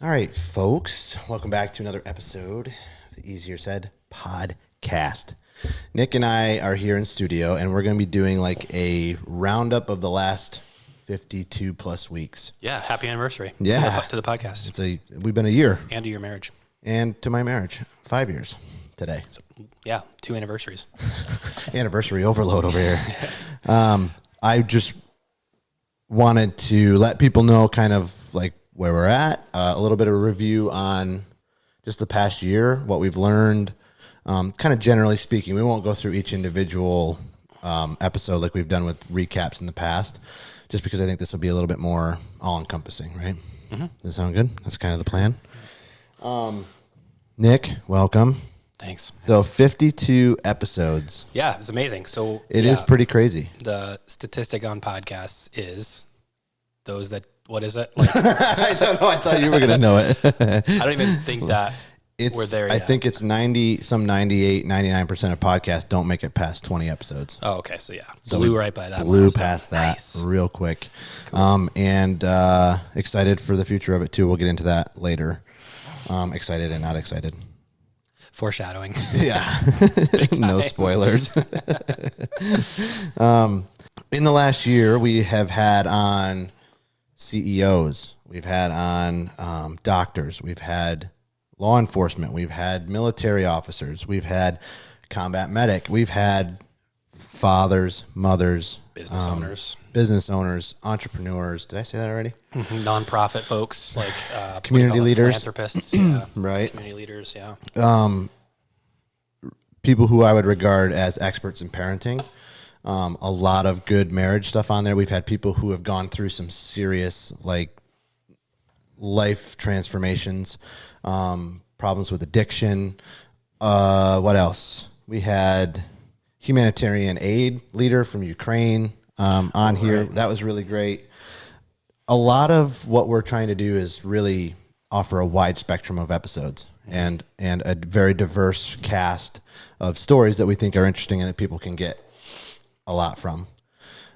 All right, folks, welcome back to another episode of the Easier Said podcast. Nick and I are here in studio, and we're going to be doing like a roundup of the last 52 plus weeks. Yeah, happy anniversary. Yeah. To the podcast. We've been a year. And to your marriage. And to my marriage, 5 years today. So, yeah, 2 anniversaries. Anniversary overload over here. I just wanted to let people know kind of like where we're at, a little bit of a review on just the past year, what we've learned, kind of generally speaking. We won't go through each individual episode like we've done with recaps in the past, just because I think this will be a little bit more all-encompassing, right? Mm-hmm. Does that sound good? That's kind of the plan. Nick, welcome. Thanks. So 52 episodes. Yeah, it's amazing. So it is pretty crazy. The statistic on podcasts is those that, what is it? Like, I don't know. I thought you were going to know it. I don't even think that we're there yet. I think it's 98, 99% of podcasts don't make it past 20 episodes. Oh, okay. So yeah, blew right by that. Blew past that nice. Real quick. Cool. And excited for the future of it too. We'll get into that later. Excited and not excited. Foreshadowing. Yeah. No spoilers. In the last year, we have had on CEOs, we've had on doctors, we've had law enforcement, we've had military officers, we've had combat medic, we've had fathers, mothers, business owners, entrepreneurs. Did I say that already? Mm-hmm. Nonprofit folks, like community leaders, philanthropists, yeah. Right? Community leaders, yeah. People who I would regard as experts in parenting. A lot of good marriage stuff on there. We've had people who have gone through some serious like life transformations, problems with addiction. What else? We had humanitarian aid leader from Ukraine on here. Right. That was really great. A lot of what we're trying to do is really offer a wide spectrum of episodes and a very diverse cast of stories that we think are interesting and that people can get a lot from.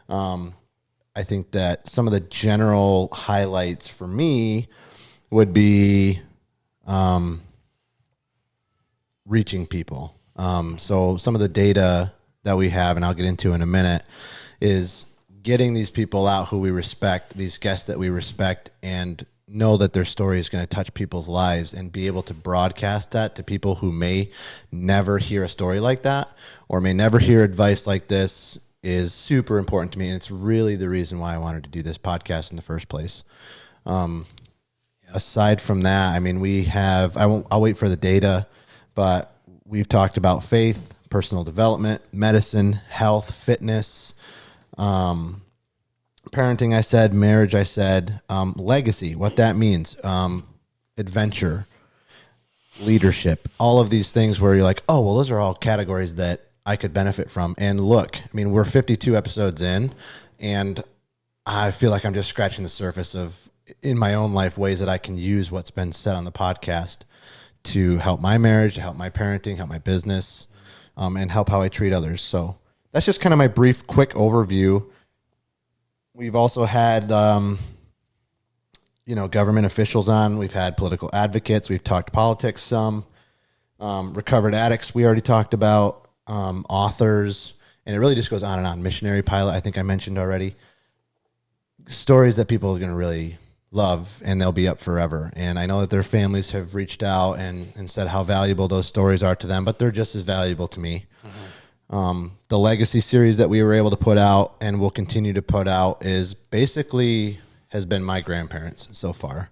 I think that some of the general highlights for me would be reaching people. So some of the data that we have, and I'll get into in a minute, is getting these people out who we respect, these guests that we respect, and know that their story is going to touch people's lives and be able to broadcast that to people who may never hear a story like that or may never hear advice like this is super important to me. And it's really the reason why I wanted to do this podcast in the first place. Aside from that, I mean, I'll wait for the data, but we've talked about faith, personal development, medicine, health, fitness, parenting, I said, marriage, I said, legacy, what that means, adventure, leadership, all of these things where you're like, oh, well, those are all categories that I could benefit from. And look, I mean, we're 52 episodes in, and I feel like I'm just scratching the surface of, in my own life, ways that I can use what's been said on the podcast to help my marriage, to help my parenting, help my business, and help how I treat others. So that's just kind of my brief, quick overview. We've also had, government officials on. We've had political advocates. We've talked politics some. Recovered addicts we already talked about. Authors. And it really just goes on and on. Missionary pilot, I think I mentioned already. Stories that people are going to really love, and they'll be up forever. And I know that their families have reached out and said how valuable those stories are to them, but they're just as valuable to me. Mm-hmm. The legacy series that we were able to put out and will continue to put out has been my grandparents so far,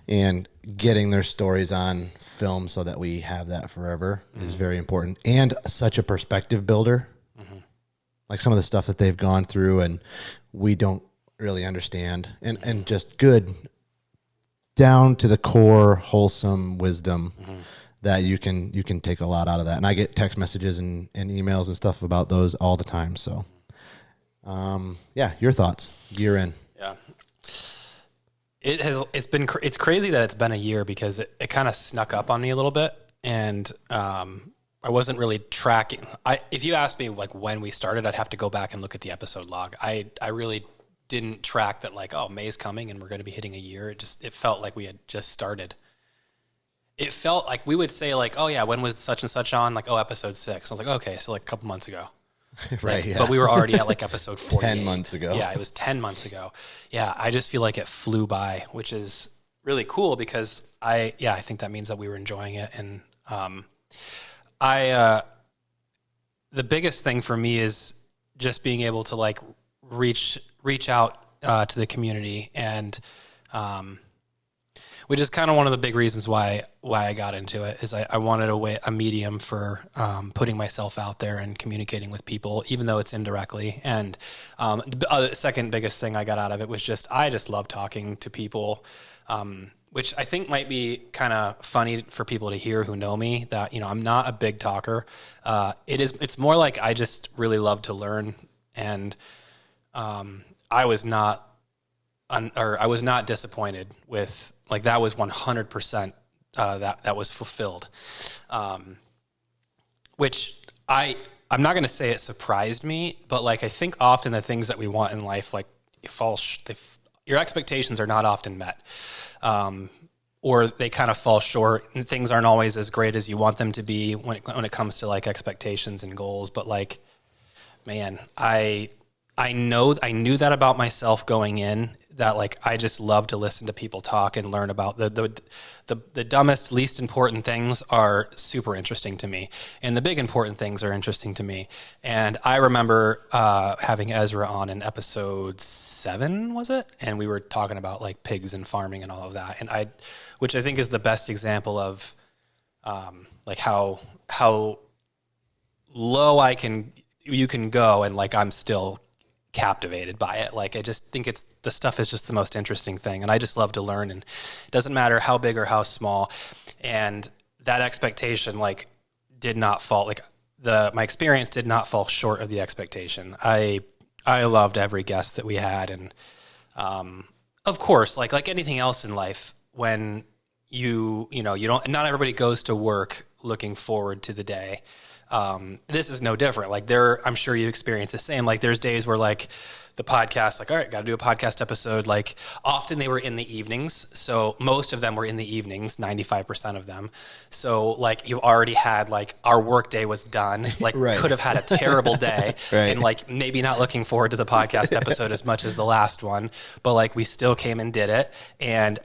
and getting their stories on film so that we have that forever is very important, and such a perspective builder. Mm-hmm. Like some of the stuff that they've gone through and we don't really understand, and just good down to the core wholesome wisdom. Mm-hmm. That you can take a lot out of that. And I get text messages and emails and stuff about those all the time. So, your thoughts, year in. Yeah. It's crazy that it's been a year, because it kind of snuck up on me a little bit. And, I wasn't really tracking. If you asked me like when we started, I'd have to go back and look at the episode log. I really didn't track that like, oh, May's coming and we're going to be hitting a year. It felt like we had just started. It felt like we would say like, oh yeah, when was such and such on? Like, oh, episode 6. I was like, okay, so like a couple months ago. Right. Like, Yeah. but we were already at like episode 48. 10 months ago. Yeah, it was 10 months ago. Yeah, I just feel like it flew by, which is really cool because I think that means that we were enjoying it. And the biggest thing for me is just being able to like reach out to the community, and which is kind of one of the big reasons why I got into it, is I wanted a medium for putting myself out there and communicating with people, even though it's indirectly. And the second biggest thing I got out of it was I just love talking to people, which I think might be kind of funny for people to hear who know me, that, you know, I'm not a big talker. It's more like I just really love to learn. And I was not disappointed with, like, that was 100% that was fulfilled. Which I'm not going to say it surprised me, but like, I think often the things that we want in life, like, your expectations are not often met. Or they kind of fall short, and things aren't always as great as you want them to be when it comes to like expectations and goals. But like, man, I knew that about myself going in, that like, I just love to listen to people talk and learn about the dumbest, least important things are super interesting to me. And the big important things are interesting to me. And I remember having Ezra on in episode 7, was it? And we were talking about like pigs and farming and all of that. And which I think is the best example of like how low you can go, and like, I'm still captivated by it. Like, I just think the stuff is just the most interesting thing, and I just love to learn, and it doesn't matter how big or how small. And that expectation like did not fall, like my experience did not fall short of the expectation. I loved every guest that we had. And of course, like anything else in life, when you don't, not everybody goes to work looking forward to the day. This is no different. Like, I'm sure you experience the same. Like, there's days where like the podcast, like, all right, got to do a podcast episode. Like, often they were in the evenings. So most of them were in the evenings, 95% of them. So like, you've already had, like, our work day was done, like Right. Could have had a terrible day Right. and like maybe not looking forward to the podcast episode as much as the last one, but like, we still came and did it. And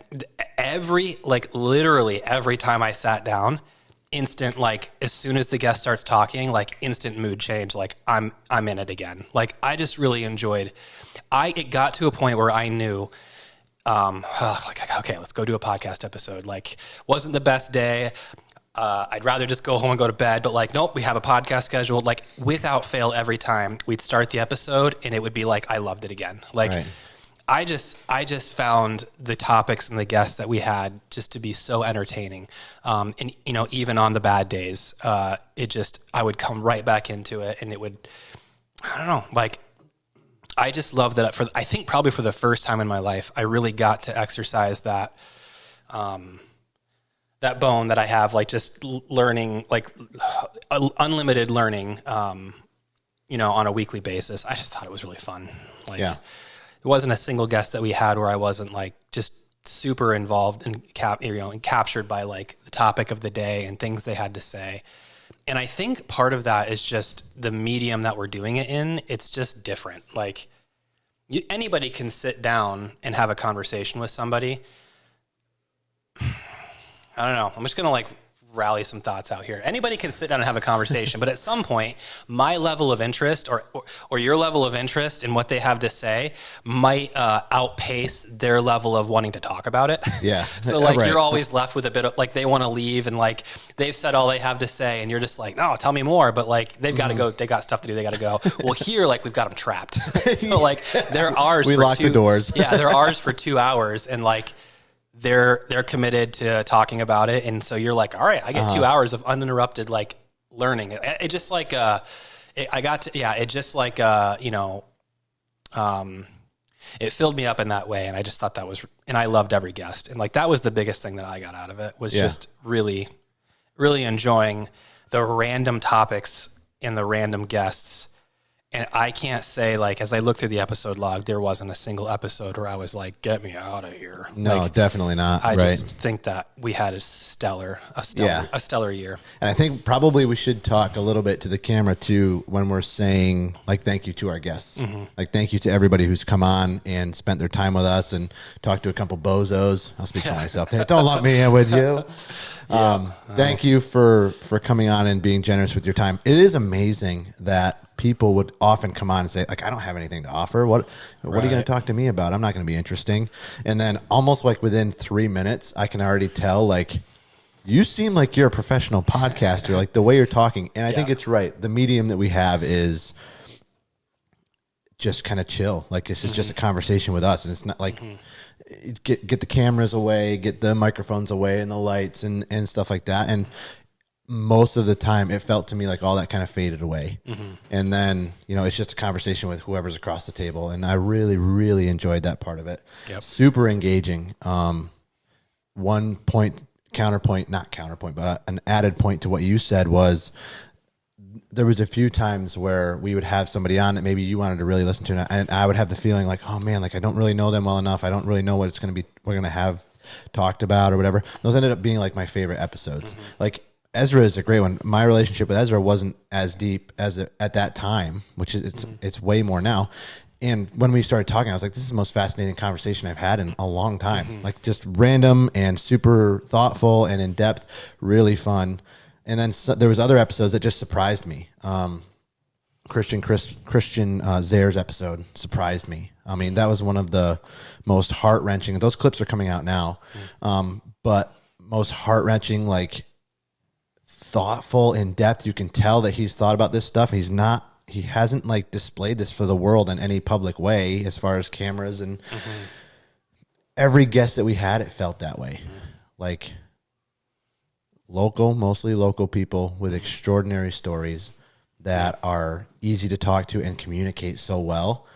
literally every time I sat down, instant, like, as soon as the guest starts talking, like, instant mood change. Like, I'm in it again. Like, I just really enjoyed. It got to a point where I knew, like, okay, let's go do a podcast episode. Like, wasn't the best day. I'd rather just go home and go to bed. But like, nope, we have a podcast scheduled. Like, without fail, every time we'd start the episode, and it would be like, I loved it again. Like. Right. I just found the topics and the guests that we had just to be so entertaining. And, you know, even on the bad days, I would come right back into it, and it would, I don't know, like, I just love that I think probably for the first time in my life, I really got to exercise that bone that I have, like, just learning, like, unlimited learning, you know, on a weekly basis. I just thought it was really fun. Like, yeah. It wasn't a single guest that we had where I wasn't like just super involved and captured by like the topic of the day and things they had to say. And I think part of that is just the medium that we're doing it in. It's just different. Like, anybody can sit down and have a conversation with somebody. I don't know. I'm just going to like rally some thoughts out here. Anybody can sit down and have a conversation, but at some point, my level of interest or your level of interest in what they have to say might outpace their level of wanting to talk about it. Yeah. So like, right. You're always left with a bit of like, they want to leave, and like, they've said all they have to say, and you're just like, no, tell me more. But like, they've got to go. They got stuff to do. They got to go. Well, here, like, we've got them trapped. So like, they're ours. We lock the doors. Yeah, they're ours for 2 hours, and like, they're committed to talking about it. And so you're like, all right, I get 2 hours of uninterrupted, like, learning. It just like, it filled me up in that way. And I just thought and I loved every guest. And like, that was the biggest thing that I got out of it, was just really, really enjoying the random topics and the random guests. And I can't say, like, as I look through the episode log, there wasn't a single episode where I was like, get me out of here. No, like, definitely not. I right. just think that we had a stellar year. And I think probably we should talk a little bit to the camera too when we're saying like thank you to our guests. Like thank you to everybody who's come on and spent their time with us and talked to a couple bozos. I'll speak for myself. Don't lump me in with you. Thank you for coming on and being generous with your time. It is amazing that people would often come on and say, like, I don't have anything to offer. What are you going to talk to me about? I'm not going to be interesting. And then almost like within 3 minutes, I can already tell, like, you seem like you're a professional podcaster, like the way you're talking. And I think it's right. The medium that we have is just kind of chill. Like this is just a conversation with us. And it's not like get the cameras away, get the microphones away and the lights and stuff like that. And most of the time it felt to me like all that kind of faded away. And then, it's just a conversation with whoever's across the table. And I really, really enjoyed that part of it. Super engaging. One point, not counterpoint, but an added point to what you said was there was a few times where we would have somebody on that maybe you wanted to really listen to, and I would have the feeling like, oh man, like I don't really know them well enough. I don't really know what it's going to be. We're going to have talked about or whatever. Those ended up being like my favorite episodes. Like Ezra is a great one. My relationship with Ezra wasn't as deep as at that time, which is it's way more now. And when we started talking, I was like, this is the most fascinating conversation I've had in a long time. Like just random and super thoughtful and in depth, really fun. And then there was other episodes that just surprised me. Christian Zare's episode surprised me. I mean, that was one of the most heart-wrenching. Those clips are coming out now. But most heart-wrenching, like thoughtful, in depth. You can tell that he's thought about this stuff. He hasn't like displayed this for the world in any public way as far as cameras and every guest that we had, it felt that way. Like mostly local people with extraordinary stories that are easy to talk to and communicate so well.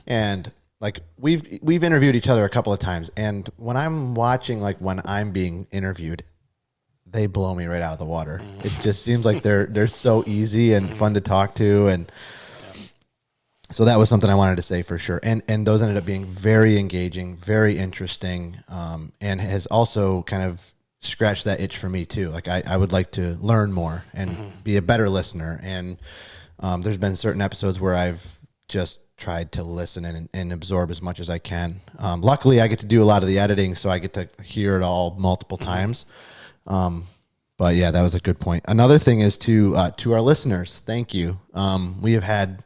And like we've interviewed each other a couple of times, and when I'm watching, like when I'm being interviewed, they blow me right out of the water. It just seems like they're so easy and fun to talk to. And so that was something I wanted to say for sure. And those ended up being very engaging, very interesting, and has also kind of scratched that itch for me too. Like I would like to learn more and be a better listener. And there's been certain episodes where I've just tried to listen and absorb as much as I can. Luckily, I get to do a lot of the editing, so I get to hear it all multiple times. But yeah, that was a good point. Another thing is to our listeners, thank you. We have had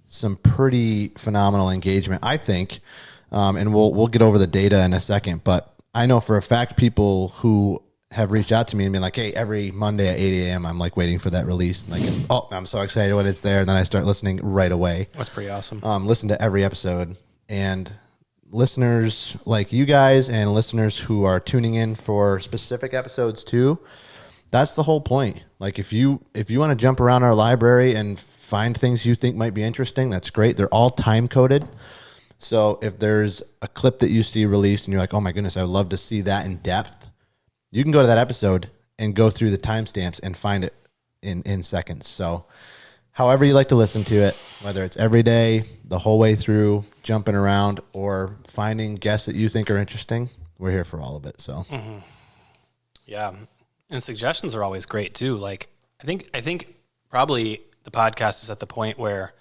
some pretty phenomenal engagement, I think. And we'll get over the data in a second, but I know for a fact people who have reached out to me and been like, hey, every Monday at 8 a.m. I'm like waiting for that release. Like, oh, I'm so excited when it's there. And then I start listening right away. That's pretty awesome. Listen to every episode. And listeners like you guys and listeners who are tuning in for specific episodes too, that's the whole point. Like if you want to jump around our library and find things you think might be interesting, that's great. They're all time coded. So if there's a clip that you see released and you're like, oh my goodness, I would love to see that in depth, you can go to that episode and go through the timestamps and find it in seconds. So however you like to listen to it, whether it's every day, the whole way through, jumping around, or finding guests that you think are interesting, we're here for all of it. So yeah. And suggestions are always great too. Like I think probably the podcast is at the point where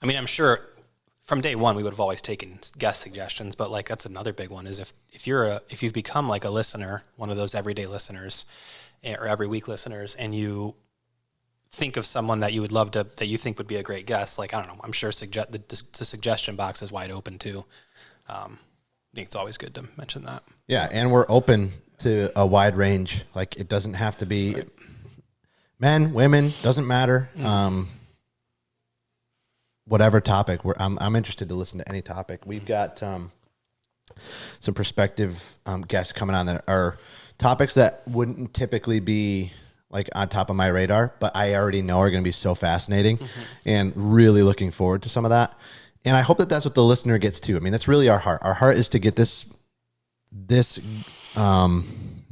I mean, I'm sure from day one we would have always taken guest suggestions, but like that's another big one is if you've become like a listener, one of those everyday listeners or every week listeners, and you think of someone that you would love to, that you think would be a great guest, like, I don't know, I'm sure the suggestion box is wide open too. I think it's always good to mention that. Yeah. And we're open to a wide range. Like it doesn't have to be men, women, doesn't matter. Whatever topic I'm interested to listen to any topic. We've got some prospective guests coming on that are topics that wouldn't typically be like on top of my radar, but I already know are going to be so fascinating and really looking forward to some of that. And I hope that that's what the listener gets too. I mean, that's really our heart. Our heart is to get this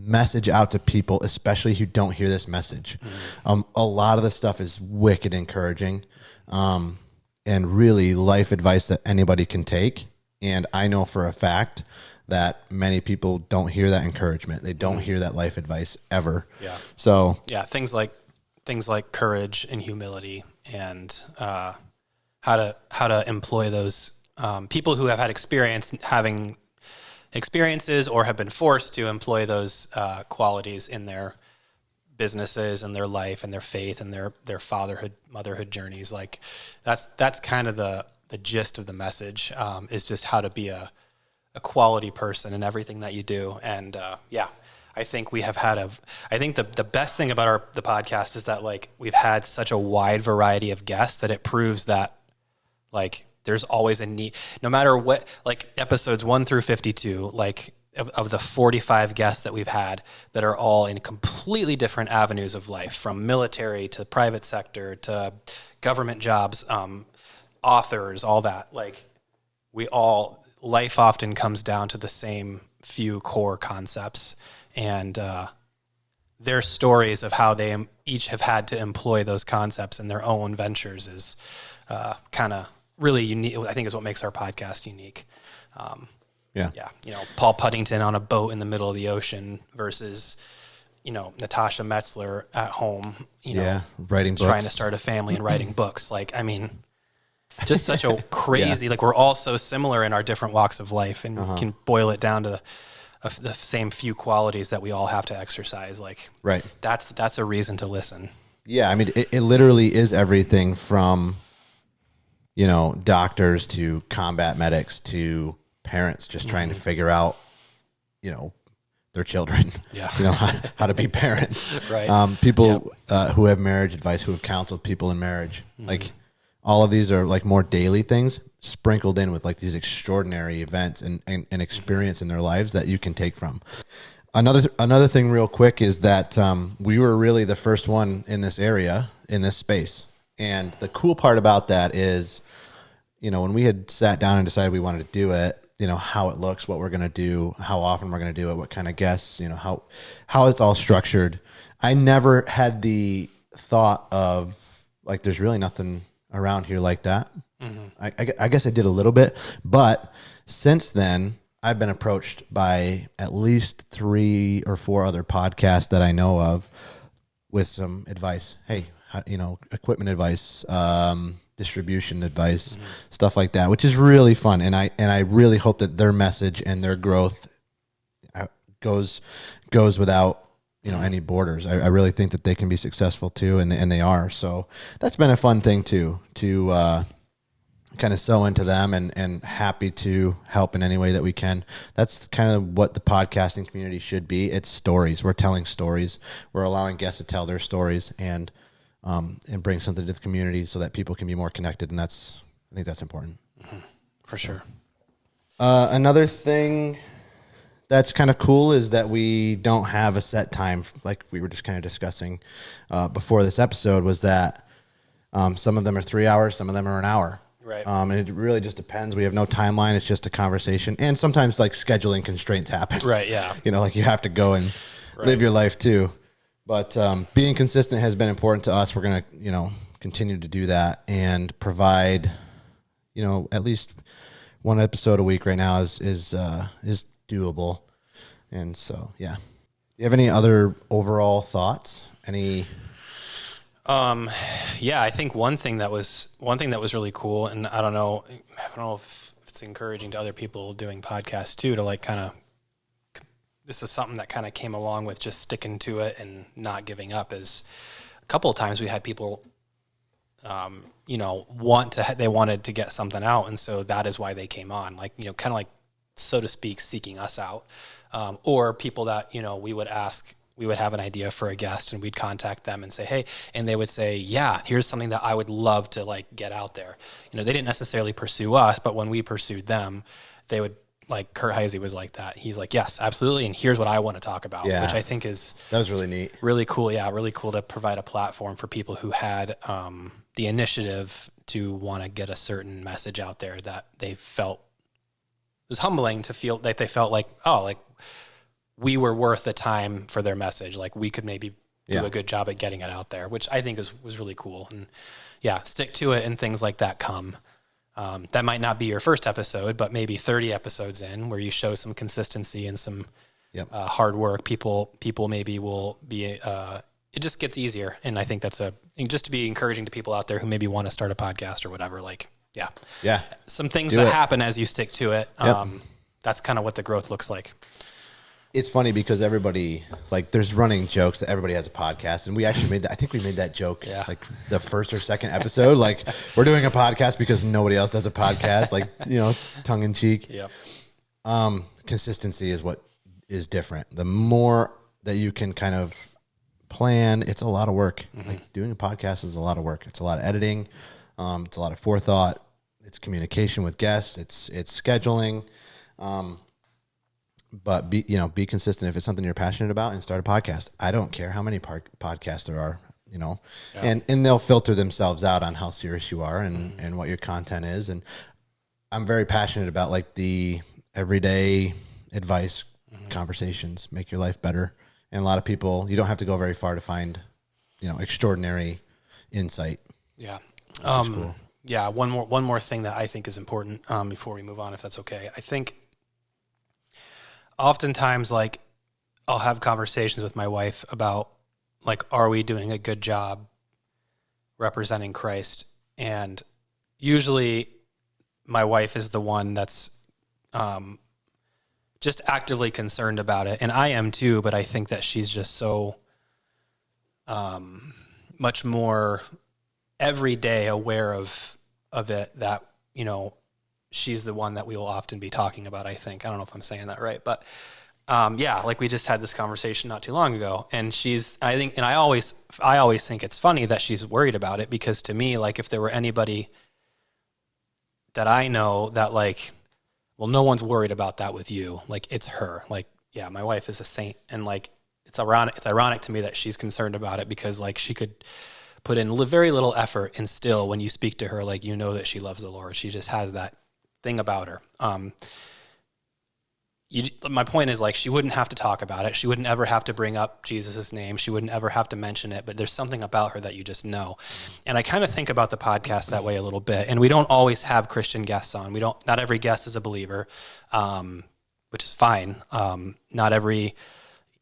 message out to people, especially who don't hear this message. A lot of the stuff is wicked encouraging, and really life advice that anybody can take. And I know for a fact that many people don't hear that encouragement. They don't hear that life advice ever. Yeah. So yeah, things like courage and humility, and how to employ those people who have had having experiences or have been forced to employ those qualities in their businesses and their life and their faith and their fatherhood, motherhood journeys. Like that's kind of the gist of the message, is just how to be a quality person in everything that you do. And I think we have had I think the best thing about the podcast is that like we've had such a wide variety of guests that it proves that like there's always a need, no matter what, like episodes 1 through 52, like of the 45 guests that we've had that are all in completely different avenues of life, from military to private sector to government jobs, authors, all that. Like life often comes down to the same few core concepts, and their stories of how they each have had to employ those concepts in their own ventures is kind of really unique. I think is what makes our podcast unique. yeah. Paul Puddington on a boat in the middle of the ocean versus, Natasha Metzler at home, writing books, trying to start a family and writing books. Like, I mean, just such a crazy, like we're all so similar in our different walks of life, and can boil it down to the same few qualities that we all have to exercise. Like, right. That's a reason to listen. Yeah. I mean, it literally is everything from, doctors to combat medics to parents just trying to figure out, their children, how to be parents. Right. People who have marriage advice, who have counseled people in marriage. Like all of these are like more daily things sprinkled in with like these extraordinary events and experience in their lives that you can take from. Another thing real quick is that we were really the first one in this area, in this space. And the cool part about that is, when we had sat down and decided we wanted to do it, how it looks, what we're going to do, how often we're going to do it, what kind of guests, how it's all structured. I never had the thought of like, there's really nothing around here like that. I guess I did a little bit, but since then I've been approached by at least 3 or 4 other podcasts that I know of with some advice. Hey, equipment advice, distribution advice, stuff like that, which is really fun. And I really hope that their message and their growth goes without, any borders. I really think that they can be successful too. And they are. So that's been a fun thing too, to kind of sew into them, and happy to help in any way that we can. That's kind of what the podcasting community should be. It's stories. We're telling stories. We're allowing guests to tell their stories and bring something to the community so that people can be more connected. And I think that's important. For sure. Another thing that's kind of cool is that we don't have a set time, like we were just kind of discussing before this episode, was that some of them are 3 hours, some of them are an hour. Right. And it really just depends. We have no timeline. It's just a conversation. And sometimes like scheduling constraints happen. Right. Yeah. Like you have to go and live your life too. But being consistent has been important to us. We're going to, continue to do that and provide, at least one episode a week right now is doable. And so, yeah. Do you have any other overall thoughts? I think one thing that was really cool, and I don't know if it's encouraging to other people doing podcasts too, to like kind of, this is something that kind of came along with just sticking to it and not giving up, is a couple of times we had people, they wanted to get something out. And so that is why they came on, like, kind of like, so to speak, seeking us out, or people that, we would have an idea for a guest and we'd contact them and say, hey, and they would say, yeah, here's something that I would love to like get out there. They didn't necessarily pursue us, but when we pursued them, they would, like Kurt Heisey was like that. He's like, yes, absolutely. And here's what I want to talk about, which I think that was really neat. Really cool. Yeah. Really cool to provide a platform for people who had the initiative to want to get a certain message out there that they felt, it was humbling to feel that they felt like, oh, like we were worth the time for their message. Like we could maybe do Yeah. a good job at getting it out there, which I think was really cool. And yeah, stick to it and things like that come. That might not be your first episode, but maybe 30 episodes in where you show some consistency and some Yep. hard work. People maybe will be, it just gets easier. And I think that's just to be encouraging to people out there who maybe want to start a podcast or whatever, like, Yeah. some things Do that it. happen as you stick to it. Yep. That's kind of what the growth looks like. It's funny because everybody, like, there's running jokes that everybody has a podcast, and we actually made that. I think we made that joke like the first or second episode. Like, we're doing a podcast because nobody else does a podcast. Like, tongue in cheek. Yep. Consistency is what is different. The more that you can kind of plan, it's a lot of work. Like, doing a podcast is a lot of work. It's a lot of editing. It's a lot of forethought. It's communication with guests. It's scheduling. But be consistent. If it's something you're passionate about, and start a podcast. I don't care how many podcasts there are, and they'll filter themselves out on how serious you are and what your content is. And I'm very passionate about like the everyday advice conversations, make your life better. And a lot of people, you don't have to go very far to find, extraordinary insight. Yeah. Cool. Yeah. One more thing that I think is important, before we move on, if that's okay. I think oftentimes, like, I'll have conversations with my wife about, like, are we doing a good job representing Christ? And usually my wife is the one that's just actively concerned about it. And I am too, but I think that she's just so much more every day aware of it that, she's the one that we will often be talking about, I think. I don't know if I'm saying that right, but like we just had this conversation not too long ago, and I always think it's funny that she's worried about it, because to me, like, if there were anybody that I know that, like, well, no one's worried about that with you, like, it's her. Like, yeah, my wife is a saint, and like, it's ironic to me that she's concerned about it, because like she could put in very little effort, and still when you speak to her, like, that she loves the Lord. She just has that thing about her. My point is, like, she wouldn't have to talk about it. She wouldn't ever have to bring up Jesus's name. She wouldn't ever have to mention it, but there's something about her that you just know. And I kind of think about the podcast that way a little bit. And we don't always have Christian guests on. Not every guest is a believer, which is fine. Not every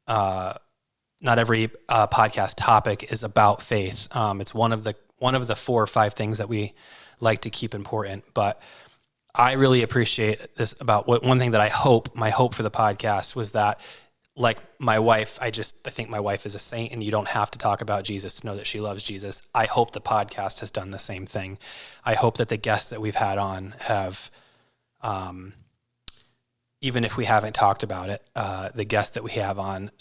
podcast topic is about faith. It's one of the 4 or 5 things that we like to keep important, but I really appreciate this about one thing that my hope for the podcast was that, like, my wife, I think my wife is a saint, and you don't have to talk about Jesus to know that she loves Jesus. I hope the podcast has done the same thing. I hope that the guests that we've had on have, even if we haven't talked about it, the guests that we have on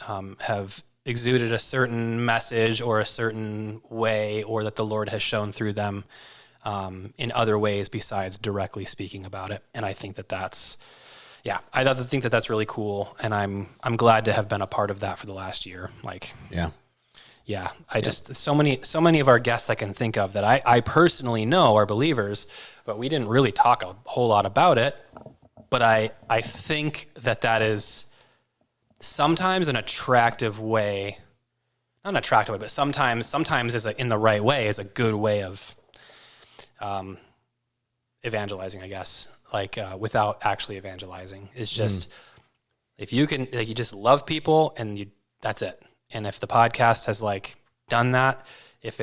have exuded a certain message or a certain way, or that the Lord has shown through them in other ways besides directly speaking about it. And I think that's really cool. And I'm glad to have been a part of that for the last year. Like, just so many of our guests I can think of that I personally know are believers, but we didn't really talk a whole lot about it. But I think that is sometimes an attractive way, not an attractive way, but sometimes in the right way is a good way of evangelizing, I guess, like, without actually evangelizing. It's just, if you can, like, you just love people and that's it. And if the podcast has, like, done that, if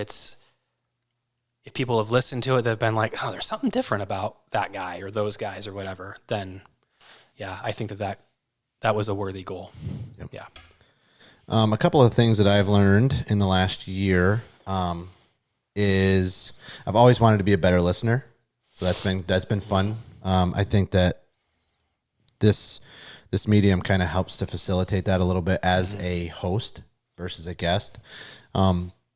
people have listened to it, they've been like, oh, there's something different about that guy or those guys or whatever, then yeah, I think that was a worthy goal. Yep. Yeah. A couple of things that I've learned in the last year, is I've always wanted to be a better listener. So that's been fun. I think that this medium kind of helps to facilitate that a little bit as a host versus a guest.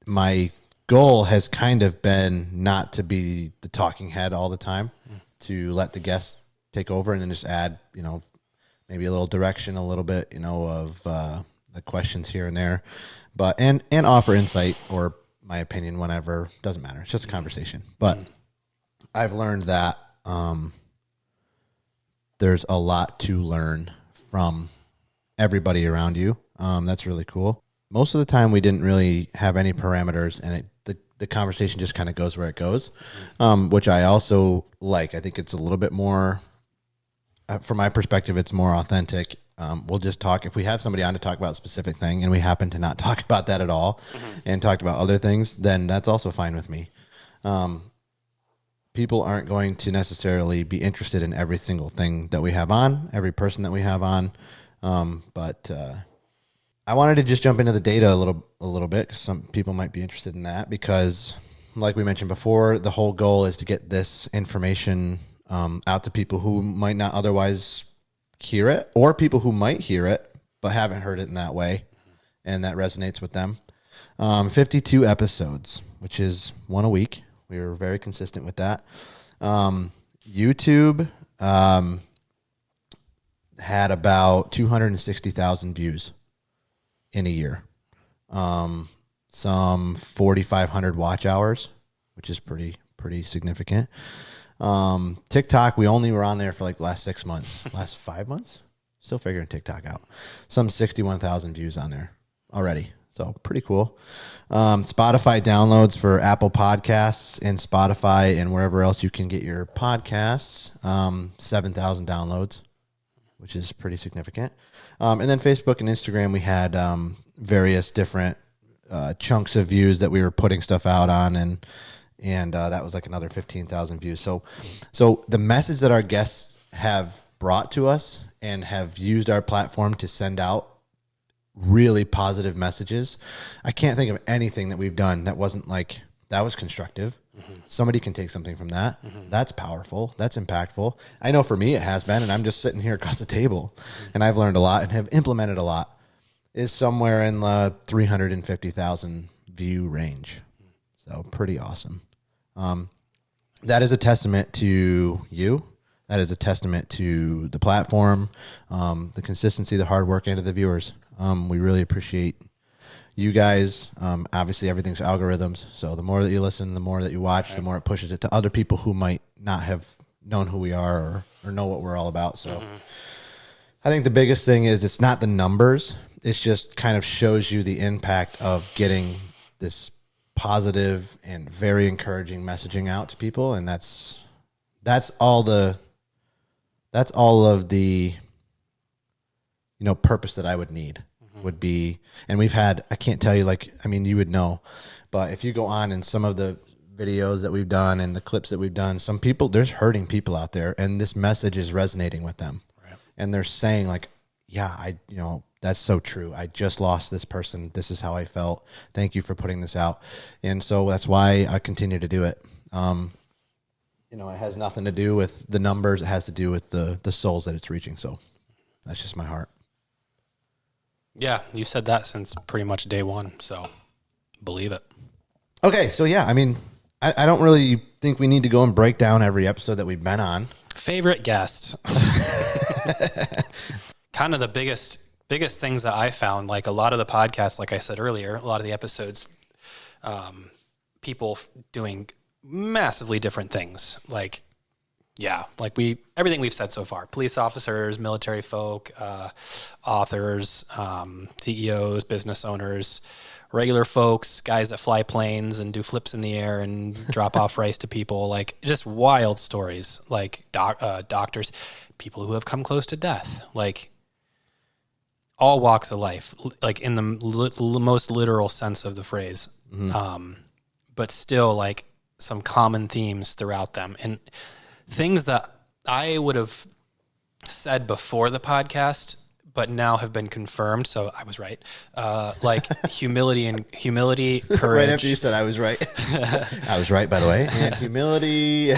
My goal has kind of been not to be the talking head all the time, to let the guest take over and then just add, maybe a little direction, a little bit, of the questions here and there, but and offer insight or my opinion whenever. Doesn't matter. It's just a conversation. But I've learned that there's a lot to learn from everybody around you. That's really cool. Most of the time, we didn't really have any parameters, and the conversation just kind of goes where it goes, which I also like. I think it's a little bit more, from my perspective, it's more authentic. We'll just talk. If we have somebody on to talk about a specific thing and we happen to not talk about that at all and talked about other things, then that's also fine with me. People aren't going to necessarily be interested in every single thing that we have on, every person that we have on. But I wanted to just jump into the data a little bit, because some people might be interested in that, because like we mentioned before, the whole goal is to get this information out to people who might not otherwise hear it, or people who might hear it but haven't heard it in that way, and that resonates with them. 52 episodes, which is one a week. We were very consistent with that. YouTube had about 260,000 views in a year. Some 4,500 watch hours, which is pretty significant. TikTok, we only were on there for like the last 6 months, last 5 months. Still figuring TikTok out. Some 61,000 views on there already. So pretty cool. Spotify downloads for Apple Podcasts and Spotify and wherever else you can get your podcasts. 7,000 downloads, which is pretty significant. And then Facebook and Instagram, we had various different chunks of views that we were putting stuff out on, and that was like another 15,000 views. So the message that our guests have brought to us and have used our platform to send out really positive messages. I can't think of anything that we've done that wasn't like, that was constructive. Mm-hmm. Somebody can take something from that. Mm-hmm. That's powerful. That's impactful. I know for me it has been, and I'm just sitting here across the table, and I've learned a lot and have implemented a lot, is somewhere in the 350,000 view range. So pretty awesome. That is a testament to you. That is a testament to the platform, the consistency, the hard work, and to the viewers. We really appreciate you guys. Obviously, everything's algorithms. So the more that you listen, the more that you watch, the more it pushes it to other people who might not have known who we are or know what we're all about. So I think the biggest thing is it's not the numbers. It's just kind of shows you the impact of getting this positive and very encouraging messaging out to people. And that's all of the, purpose that I would need would be. And we've had, I can't tell you, you would know, but if you go on in some of the videos that we've done and the clips that we've done, some people, there's hurting people out there, and this message is resonating with them. Right. And they're saying like, yeah, that's so true. I just lost this person. This is how I felt. Thank you for putting this out. And so that's why I continue to do it. It has nothing to do with the numbers. It has to do with the souls that it's reaching. So that's just my heart. Yeah, you said that since pretty much day one, so believe it. Okay, so yeah, I don't really think we need to go and break down every episode that we've been on. Favorite guest. Kind of the biggest things that I found, like a lot of the podcasts, like I said earlier, a lot of the episodes, people doing massively different things. Everything we've said so far: police officers, military folk, authors, CEOs, business owners, regular folks, guys that fly planes and do flips in the air and drop off rice to people, like just wild stories, like doctors, people who have come close to death, like all walks of life, like in the most literal sense of the phrase. Mm-hmm. But still like some common themes throughout them, and things that I would have said before the podcast, but now have been confirmed. So I was right. Like humility, courage. Right after you said I was right. I was right, by the way. And humility.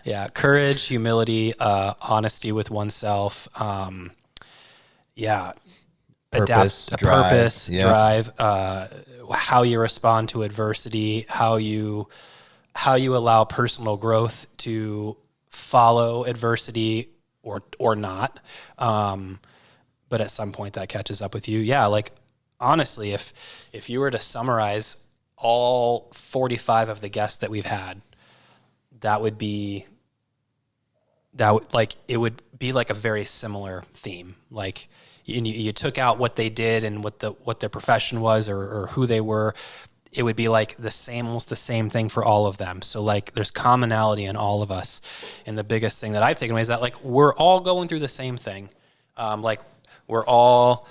Yeah. Courage, humility, honesty with oneself. Purpose, drive, how you respond to adversity, how you allow personal growth to follow adversity or not. But at some point that catches up with you. Yeah. Like honestly, if you were to summarize all 45 of the guests that we've had, that would be like it would be like a very similar theme. Like you took out what they did and what their profession was or who they were. It would be like almost the same thing for all of them. So like there's commonality in all of us. And the biggest thing that I've taken away is that like we're all going through the same thing. Like we're all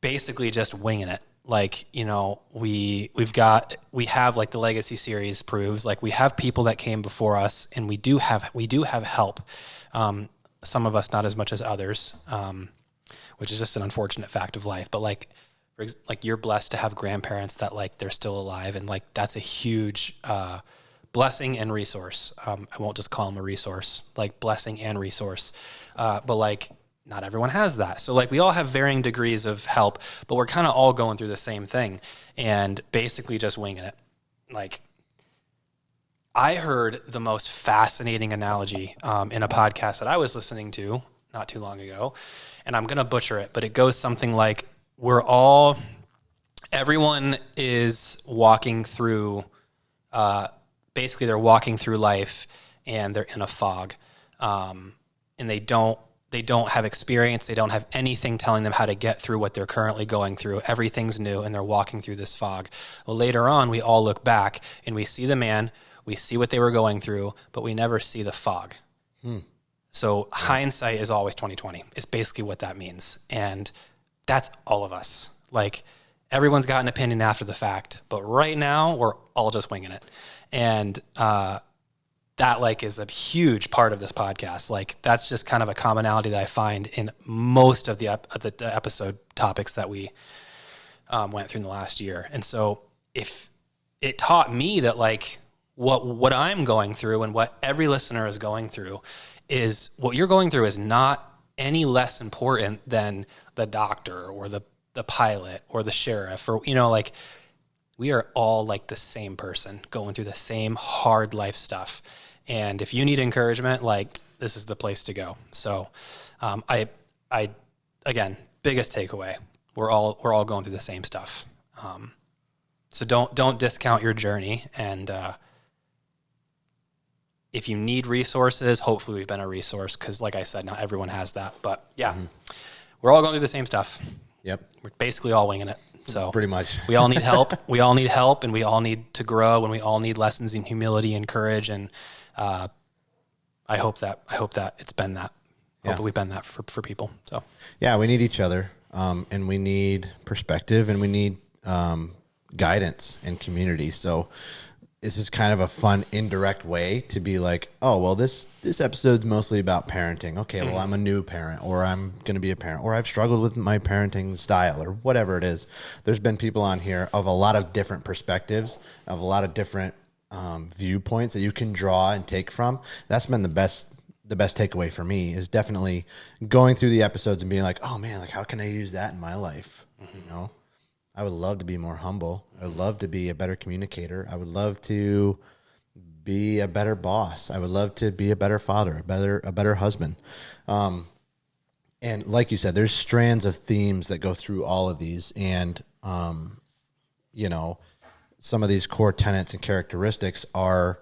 basically just winging it. Like, you know, we have like the legacy series proves, like we have people that came before us, and we do have help. Some of us not as much as others, which is just an unfortunate fact of life. But like you're blessed to have grandparents that like they're still alive, and like that's a huge blessing and resource. I won't just call them a resource, like blessing and resource. But like not everyone has that. So like we all have varying degrees of help, but we're kind of all going through the same thing and basically just winging it. Like I heard the most fascinating analogy in a podcast that I was listening to not too long ago, and I'm going to butcher it, but it goes something like everyone is walking through, basically they're walking through life and they're in a fog, and they don't have experience. They don't have anything telling them how to get through what they're currently going through. Everything's new, and they're walking through this fog. Well, later on, we all look back, and we see the man, we see what they were going through, but we never see the fog. So hindsight is always 20/20. It's basically what that means. And that's all of us. Like, everyone's got an opinion after the fact, but right now, we're all just winging it. And that like is a huge part of this podcast. Like that's just kind of a commonality that I find in most of the episode topics that we went through in the last year. And so if it taught me that like what I'm going through and what every listener is going through is what you're going through is not any less important than the doctor or the pilot or the sheriff, or, you know, like we are all like the same person going through the same hard life stuff. And if you need encouragement, like this is the place to go. So, I again, biggest takeaway, we're all going through the same stuff. So don't discount your journey. And, if you need resources, hopefully we've been a resource. 'Cause like I said, not everyone has that, but yeah, we're all going through the same stuff. Yep. We're basically all winging it. So pretty much we all need help. We all need help, and we all need to grow, and we all need lessons in humility and courage. And, I hope that it's been that. Yeah. Hope we've been that for people. So yeah, we need each other, and we need perspective, and we need guidance and community. So this is kind of a fun indirect way to be like, oh, well, this episode's mostly about parenting. Okay, well, I'm a new parent, or I'm going to be a parent, or I've struggled with my parenting style, or whatever it is. There's been people on here of a lot of different perspectives, of a lot of different viewpoints that you can draw and take from. That's been the best takeaway for me, is definitely going through the episodes and being like, oh man, like how can I use that in my life? You know, I would love to be more humble. I would love to be a better communicator. I would love to be a better boss. I would love to be a better father, a better husband. And like you said, there's strands of themes that go through all of these. And, you know, some of these core tenets and characteristics are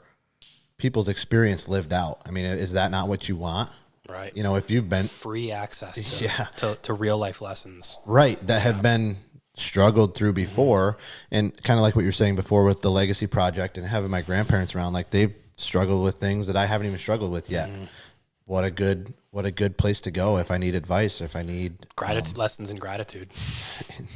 people's experience lived out. I mean, is that not what you want? right, You know, if you've been free access to, Yeah. to real life lessons. right, that have been struggled through before, and kind of like what you're saying before with the legacy project and having my grandparents around, like they've struggled with things that I haven't even struggled with yet. What a good place to go if I need advice, if I need Gratitude, lessons in gratitude.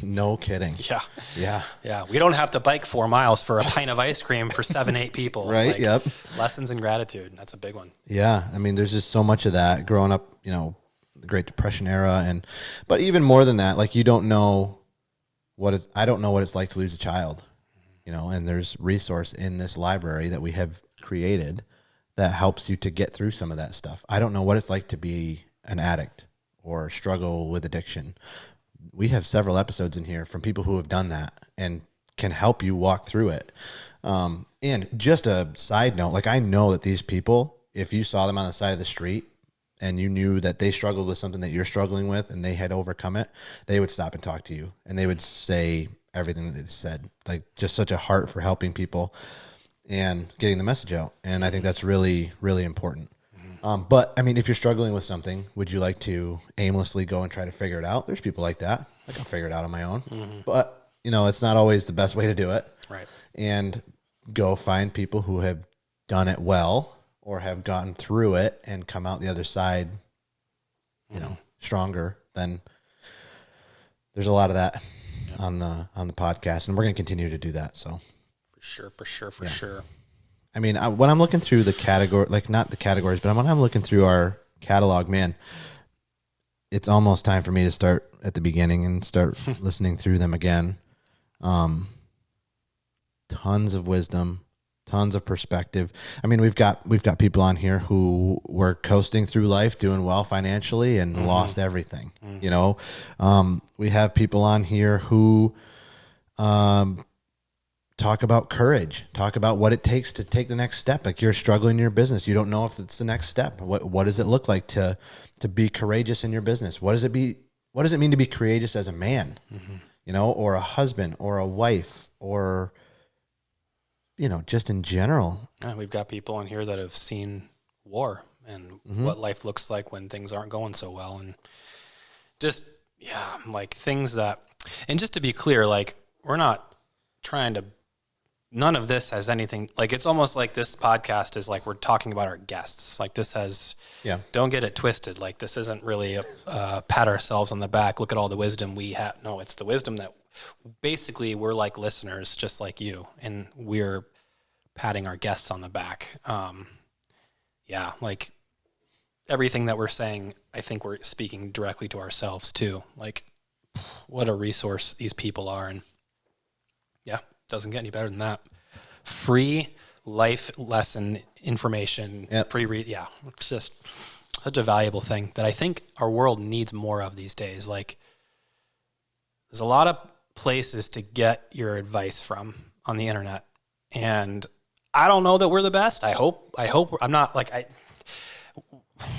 no kidding. Yeah. Yeah. We don't have to bike 4 miles for a pint of ice cream for 7-8 people. Right. Yep. Lessons in gratitude. That's a big one. Yeah. I mean, there's just so much of that growing up, you know, the Great Depression era. But even more than that, like I don't know what it's like to lose a child, you know, and there's resource in this library that we have created that helps you to get through some of that stuff. I don't know what it's like to be an addict or struggle with addiction. We have several episodes in here from people who have done that and can help you walk through it. And just a side note, like I know that these people, if you saw them on the side of the street and you knew that they struggled with something that you're struggling with and they had overcome it, they would stop and talk to you and they would say everything that they said. Like just such a heart for helping people and getting the message out. And I think that's really, really important. But I mean, if you're struggling with something, would you like to aimlessly go and try to figure it out? There's people like that. I can figure it out on my own, but it's not always the best way to do it. Right. And go find people who have done it well or have gotten through it and come out the other side, stronger. Then there's a lot of that on the podcast, and we're going to continue to do that. So for sure. I mean, when I'm looking through the category, like not the categories, but when I'm looking through our catalog, man, it's almost time for me to start at the beginning and start listening through them again. Tons of wisdom, tons of perspective. I mean, we've got people on here who were coasting through life, doing well financially, and lost everything. We have people on here who talk about courage, talk about what it takes to take the next step. Like, you're struggling in your business, you don't know if it's the next step. What does it look like to be courageous in your business? What does it mean to be courageous as a man? Or a husband, or a wife, or just in general. Yeah, we've got people in here that have seen war and what life looks like when things aren't going so well, and just like things that. And just to be clear, like, we're not trying to. None of this has anything, like, it's almost like this podcast is like we're talking about our guests. Like, this has, don't get it twisted. Like, this isn't really a pat ourselves on the back. Look at all the wisdom we have. No, it's the wisdom that basically we're like listeners, just like you, and we're patting our guests on the back. Like everything that we're saying, I think we're speaking directly to ourselves too. Like, what a resource these people are. And doesn't get any better than that. Free life lesson information, free read. Yeah, it's just such a valuable thing that I think our world needs more of these days. Like, there's a lot of places to get your advice from on the internet, and I don't know that we're the best. I hope I'm not like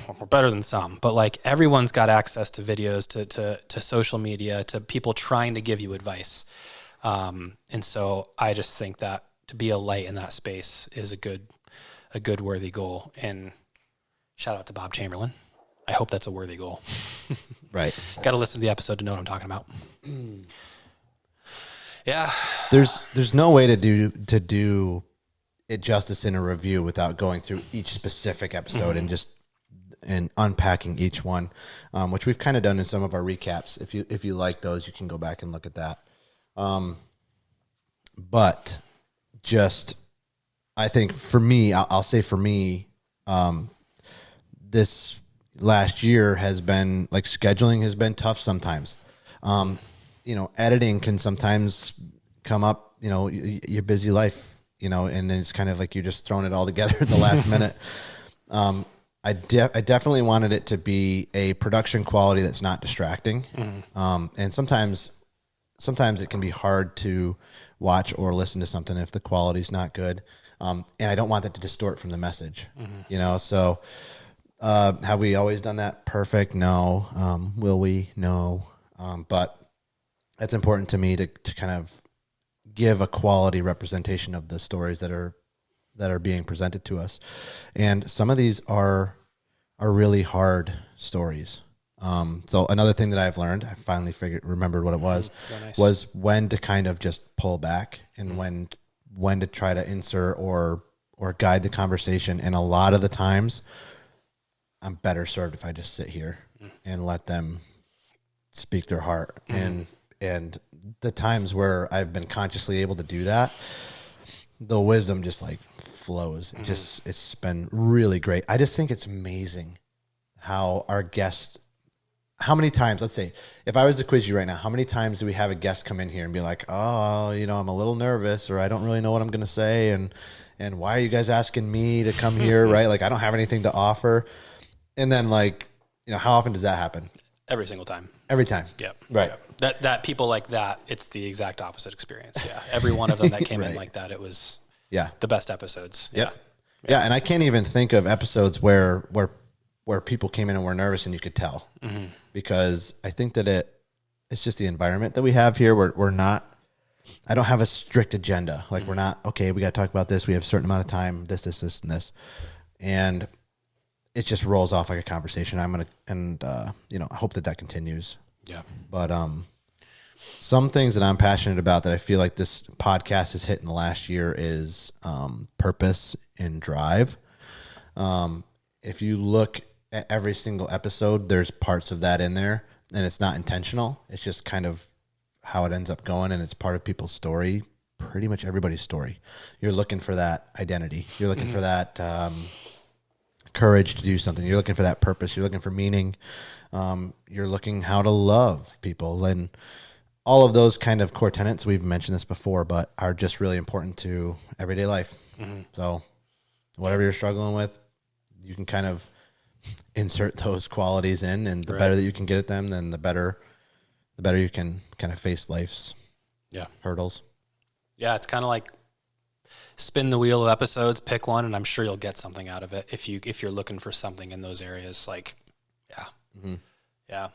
we're better than some, but like, everyone's got access to videos, to social media, to people trying to give you advice. And so I just think that to be a light in that space is a good worthy goal. And shout out to Bob Chamberlain. I hope that's a worthy goal. Right. Got to listen to the episode to know what I'm talking about. Yeah. There's no way to do it justice in a review without going through each specific episode and unpacking each one, which we've kind of done in some of our recaps. If you like those, you can go back and look at that. But just, I think for me, I'll say for me, this last year has been, like, scheduling has been tough sometimes. Editing can sometimes come up, your busy life, and then it's kind of like you're just throwing it all together at the last minute. I definitely wanted it to be a production quality that's not distracting. And sometimes it can be hard to watch or listen to something if the quality's not good. And I don't want that to distort from the message, so, have we always done that perfect? No. Will we? No. But it's important to me to kind of give a quality representation of the stories that are being presented to us. And some of these are really hard stories. So another thing that I've learned, I finally remembered what it was, was when to kind of just pull back and when to try to insert or guide the conversation. And a lot of the times I'm better served if I just sit here and let them speak their heart. And the times where I've been consciously able to do that, the wisdom just like flows. It's been really great. I just think it's amazing how our guests, how many times, let's say, if I was to quiz you right now, how many times do we have a guest come in here and be like, oh, I'm a little nervous, or I don't really know what I'm going to say. And why are you guys asking me to come here? Right. Like, I don't have anything to offer. And then, like, how often does that happen? Every single time. Every time. Yep. Right. Yep. That people like that, it's the exact opposite experience. Yeah. Every one of them that came in like that, it was the best episodes. Yep. Yeah. And I can't even think of episodes where people came in and were nervous and you could tell, because I think that it's just the environment that we have here. We're not, I don't have a strict agenda. Like, we're not, okay, we got to talk about this. We have a certain amount of time, this, and this. And it just rolls off like a conversation. I hope that continues. Yeah. But some things that I'm passionate about that I feel like this podcast has hit in the last year is purpose and drive. If you look at every single episode, there's parts of that in there, and it's not intentional. It's just kind of how it ends up going, and it's part of people's story, pretty much everybody's story. You're looking for that identity. You're looking for that courage to do something. You're looking for that purpose. You're looking for meaning. You're looking how to love people, and all of those kind of core tenets. We've mentioned this before, but are just really important to everyday life. So whatever you're struggling with, you can kind of insert those qualities in, and the better that you can get at them, then the better you can kind of face life's hurdles. Yeah, it's kind of like spin the wheel of episodes, pick one, and I'm sure you'll get something out of it if you're looking for something in those areas. Like, yeah.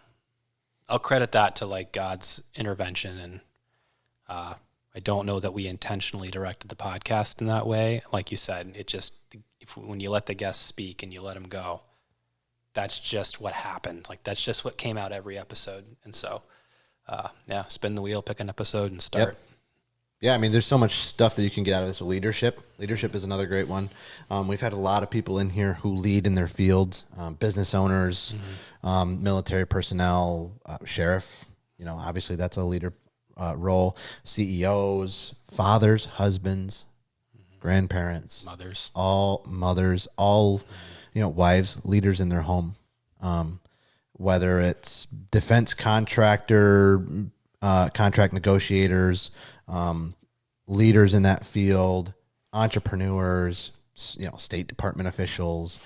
I'll credit that to like God's intervention, and I don't know that we intentionally directed the podcast in that way. Like you said, it just when you let the guests speak and you let them go, that's just what happened. Like that's just what came out every episode, and so spin the wheel, pick an episode, and start. Yep. Yeah, I mean, there's so much stuff that you can get out of this. Leadership is another great one. We've had a lot of people in here who lead in their fields, business owners, military personnel, sheriff. Obviously that's a leader role. CEOs, fathers, husbands, grandparents, all wives, leaders in their home. Whether it's defense contractor, contract negotiators, leaders in that field, entrepreneurs, State Department officials,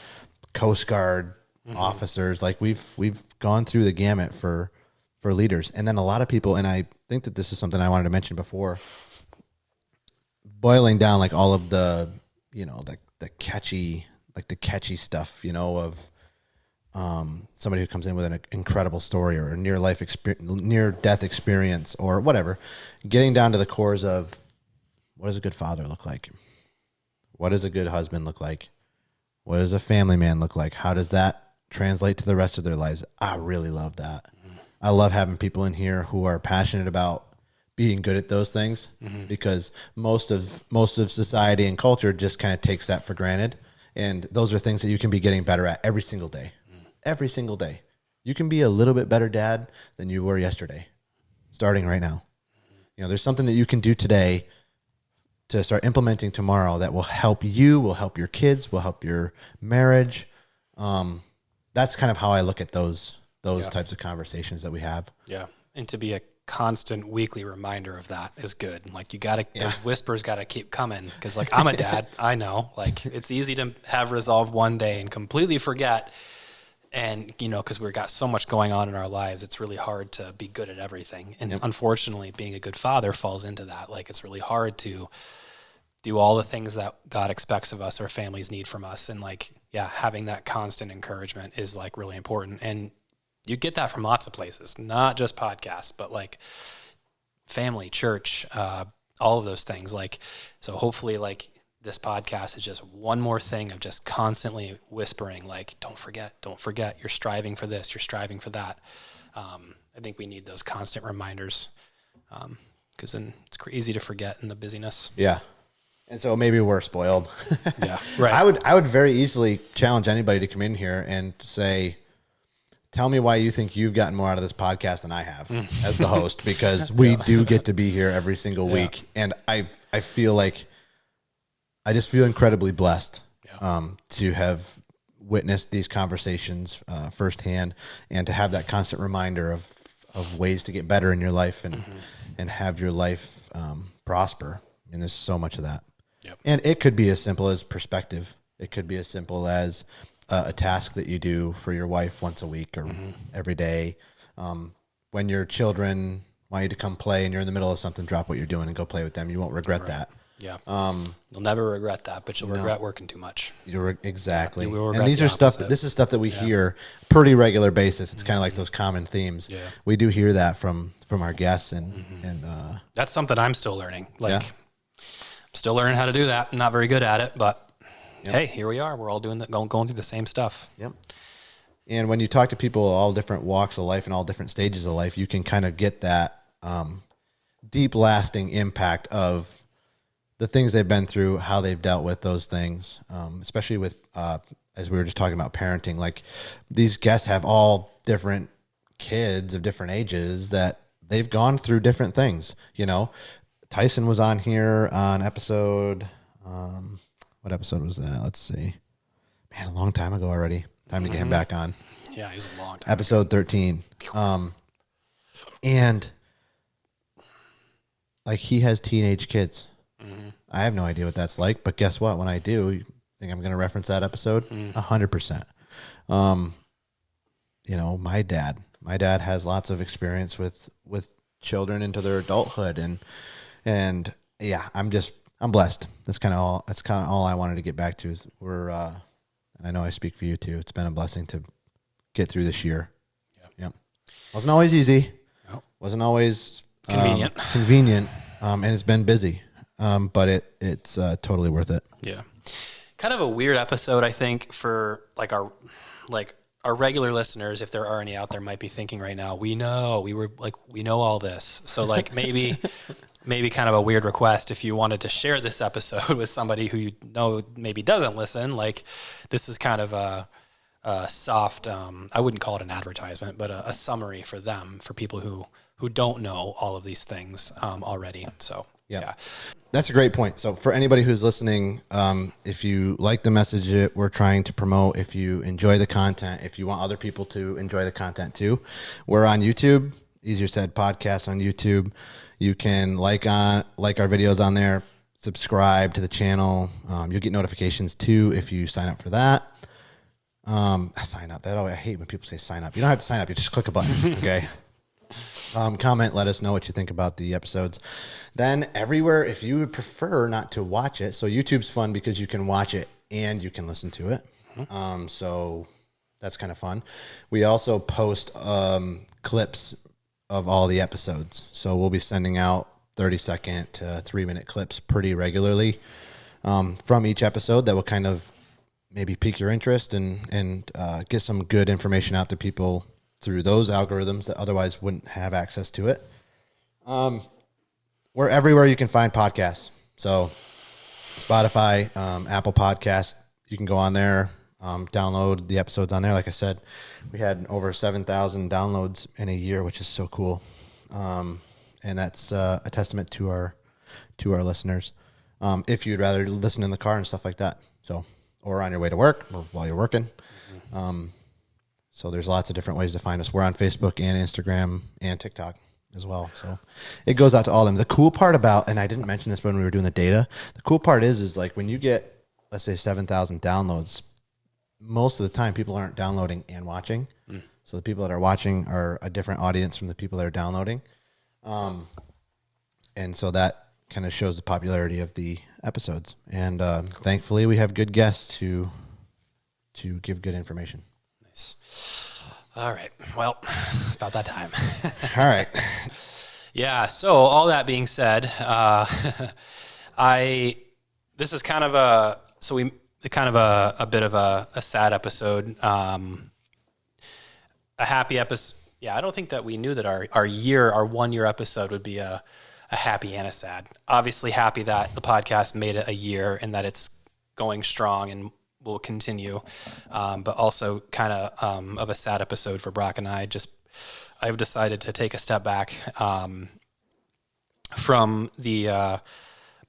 Coast Guard officers. Like we've gone through the gamut for leaders. And then a lot of people, and I think that this is something I wanted to mention before, boiling down like all of the, the catchy stuff, of somebody who comes in with an incredible story or a near-death experience or whatever, getting down to the cores of what does a good father look like? What does a good husband look like? What does a family man look like? How does that translate to the rest of their lives? I really love that. I love having people in here who are passionate about being good at those things because most of society and culture just kind of takes that for granted. And those are things that you can be getting better at every single day. Every single day. You can be a little bit better dad than you were yesterday, starting right now. There's something that you can do today to start implementing tomorrow that will help you, will help your kids, will help your marriage. That's kind of how I look at those types of conversations that we have. Yeah. And to be a constant weekly reminder of that is good. Like those whispers got to keep coming because like I'm a dad. I know like it's easy to have resolve one day and completely forget. And, because we've got so much going on in our lives, it's really hard to be good at everything. And unfortunately, being a good father falls into that. Like, it's really hard to do all the things that God expects of us or families need from us. And, having that constant encouragement is, really important. And you get that from lots of places, not just podcasts, but, family, church, all of those things. So hopefully, this podcast is just one more thing of just constantly whispering, don't forget, you're striving for this, you're striving for that. I think we need those constant reminders because then it's easy to forget in the busyness. Yeah. And so maybe we're spoiled. Yeah, right. I would very easily challenge anybody to come in here and say, tell me why you think you've gotten more out of this podcast than I have as the host, because we do get to be here every single week. And I feel like I just feel incredibly blessed to have witnessed these conversations firsthand and to have that constant reminder of ways to get better in your life and have your life prosper. And there's so much of that. Yep. And it could be as simple as perspective. It could be as simple as a task that you do for your wife once a week or every day. When your children want you to come play and you're in the middle of something, drop what you're doing and go play with them. You won't regret that. Yeah. You'll never regret that, but you'll regret working too much. Exactly. Yeah, and these are this is stuff that we hear pretty regular basis. It's kind of like those common themes. Yeah. We do hear that from our guests and that's something I'm still learning. I'm still learning how to do that. I'm not very good at it, but hey, here we are. We're all doing going through the same stuff. Yep. And when you talk to people all different walks of life and all different stages of life, you can kind of get that deep, lasting impact of the things they've been through, how they've dealt with those things, especially with, as we were just talking about parenting. Like, these guests have all different kids of different ages that they've gone through different things. You know, Tyson was on here on episode, what episode was that? Let's see. Man, a long time ago already. Time to get him back on. Yeah, he's a long time. Episode 13. And like, he has teenage kids. I have no idea what that's like, but guess what? When I do, you think I'm going to reference that episode? 100%. You know, my dad has lots of experience with children into their adulthood, and yeah, I'm blessed. That's kind of all I wanted to get back to is and I know I speak for you too. It's been a blessing to get through this year. Yep. Wasn't always easy. Nope. Wasn't always convenient. And it's been busy. But it's totally worth it. Yeah. Kind of a weird episode, I think, for our regular listeners, if there are any out there, might be thinking right now, we know all this. So maybe kind of a weird request if you wanted to share this episode with somebody who you know maybe doesn't listen. Like, this is kind of a soft, I wouldn't call it an advertisement, but a summary for them, for people who don't know all of these things already. So yeah. That's a great point. So for anybody who's listening, if you like the message that we're trying to promote, if you enjoy the content, if you want other people to enjoy the content too, we're on YouTube. Easier Said Podcast on YouTube. You can like our videos on there, subscribe to the channel. You'll get notifications too if you sign up for that. Sign up. I hate when people say sign up. You don't have to sign up. You just click a button. Okay. Comment, let us know what you think about the episodes. Then everywhere, if you would prefer not to watch it, so YouTube's fun because you can watch it and you can listen to it. So that's kind of fun. We also post clips of all the episodes. So we'll be sending out 30-second to 3-minute clips pretty regularly from each episode that will kind of maybe pique your interest and get some good information out to people through those algorithms that otherwise wouldn't have access to it. We're everywhere you can find podcasts. So Spotify, Apple Podcasts, you can go on there, download the episodes on there. Like I said, we had over 7,000 downloads in a year, which is so cool. And that's a testament to our listeners. If you'd rather listen in the car and stuff like that. So, or on your way to work or while you're working. So there's lots of different ways to find us. We're on Facebook and Instagram and TikTok as well. So it goes out to all of them. The cool part about, and I didn't mention this when we were doing the data, the cool part is like when you get, let's say 7,000 downloads, most of the time people aren't downloading and watching. So the people that are watching are a different audience from the people that are downloading. And so that kind of shows the popularity of the episodes. And thankfully we have good guests to give good information. Nice. All right. Well, it's about that time. All right. Yeah. So all that being said, this is kind of a bit of a sad episode. A happy episode. Yeah. I don't think that we knew that our 1 year episode would be a happy and a sad. Obviously happy that the podcast made it a year and that it's going strong and will continue, but also kind of a sad episode for Brock and I. I've decided to take a step back from the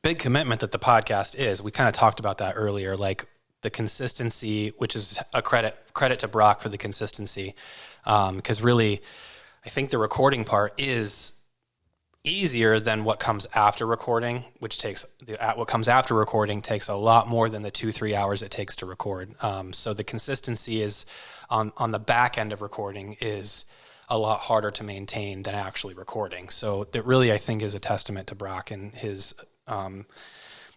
big commitment that the podcast is. We kind of talked about that earlier, like the consistency, which is a credit to Brock for the consistency, because really, I think the recording part is easier than what comes after recording, what comes after recording takes a lot more than the 2-3 hours it takes to record. So the consistency is on the back end of recording is a lot harder to maintain than actually recording. So that really, I think, is a testament to Brock and his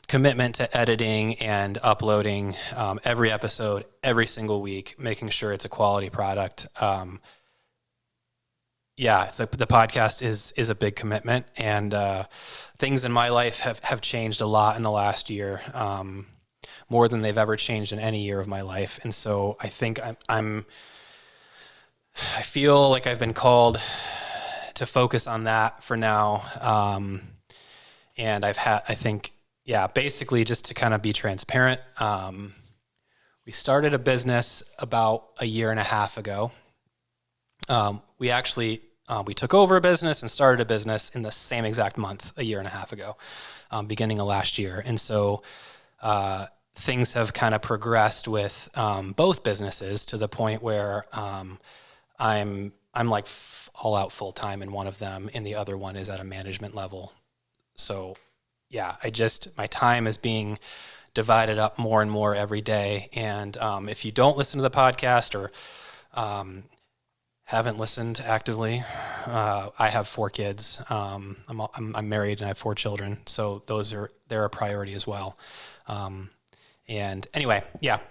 commitment to editing and uploading every episode, every single week, making sure it's a quality product. It's like the podcast is a big commitment, and things in my life have changed a lot in the last year. more than they've ever changed in any year of my life. And so I think I feel like I've been called to focus on that for now. And I think, basically just to kind of be transparent. We started a business about a year and a half ago. We took over a business and started a business in the same exact month a year and a half ago, beginning of last year. And so things have kind of progressed with both businesses to the point where I'm like all out full time in one of them, and the other one is at a management level. So my time is being divided up more and more every day. And if you don't listen to the podcast or haven't listened actively, I have 4 kids. I'm married and I have 4 children, so they're a priority as well. And anyway,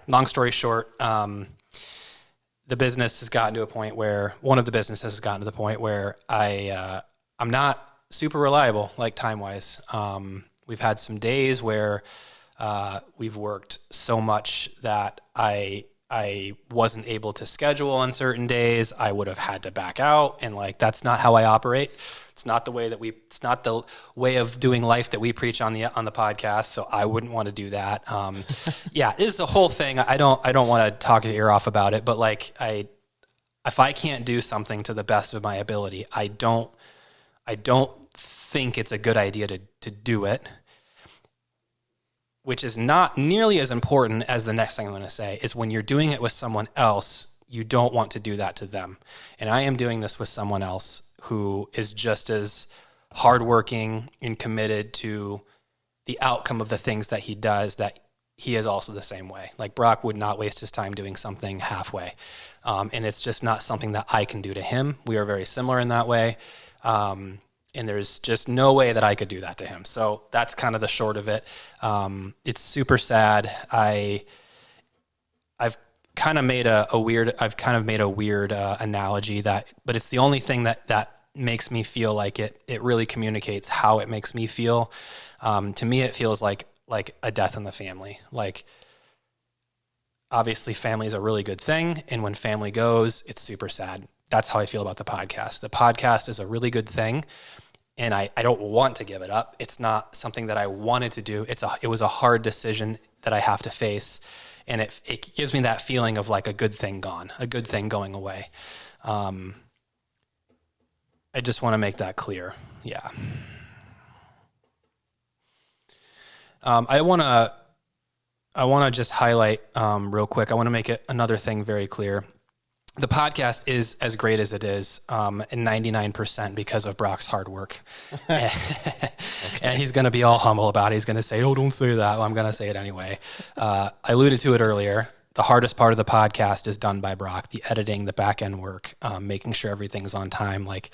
long story short, the business has gotten to a point where one of the businesses has gotten to the point where I'm not super reliable, like time-wise. We've had some days where we've worked so much that I wasn't able to schedule on certain days. I would have had to back out, and like that's not how I operate. It's not the way of doing life that we preach on the podcast. So I wouldn't want to do that. It is the whole thing. I don't want to talk your ear off about it, but like if I can't do something to the best of my ability, I don't think it's a good idea to do it. Which is not nearly as important as the next thing I'm going to say, is when you're doing it with someone else, you don't want to do that to them. And I am doing this with someone else who is just as hardworking and committed to the outcome of the things that he does, that he is also the same way. Like Brock would not waste his time doing something halfway. And it's just not something that I can do to him. We are very similar in that way. And there's just no way that I could do that to him. So that's kind of the short of it. It's super sad. I've kind of made a weird analogy but it's the only thing that makes me feel like it really communicates how it makes me feel. To me, it feels like a death in the family. Like, obviously family is a really good thing. And when family goes, it's super sad. That's how I feel about the podcast. The podcast is a really good thing. And I don't want to give it up. It's not something that I wanted to do. It was a hard decision that I have to face. And it gives me that feeling of like a good thing gone, a good thing going away. I just want to make that clear. Yeah. I want to just highlight real quick. I want to make another thing very clear. The podcast is as great as it is, and 99% because of Brock's hard work. Okay. And he's going to be all humble about it. He's going to say, "Oh, don't say that." Well, I'm going to say it anyway. I alluded to it earlier. The hardest part of the podcast is done by Brock. The editing, the back end work, making sure everything's on time. Like,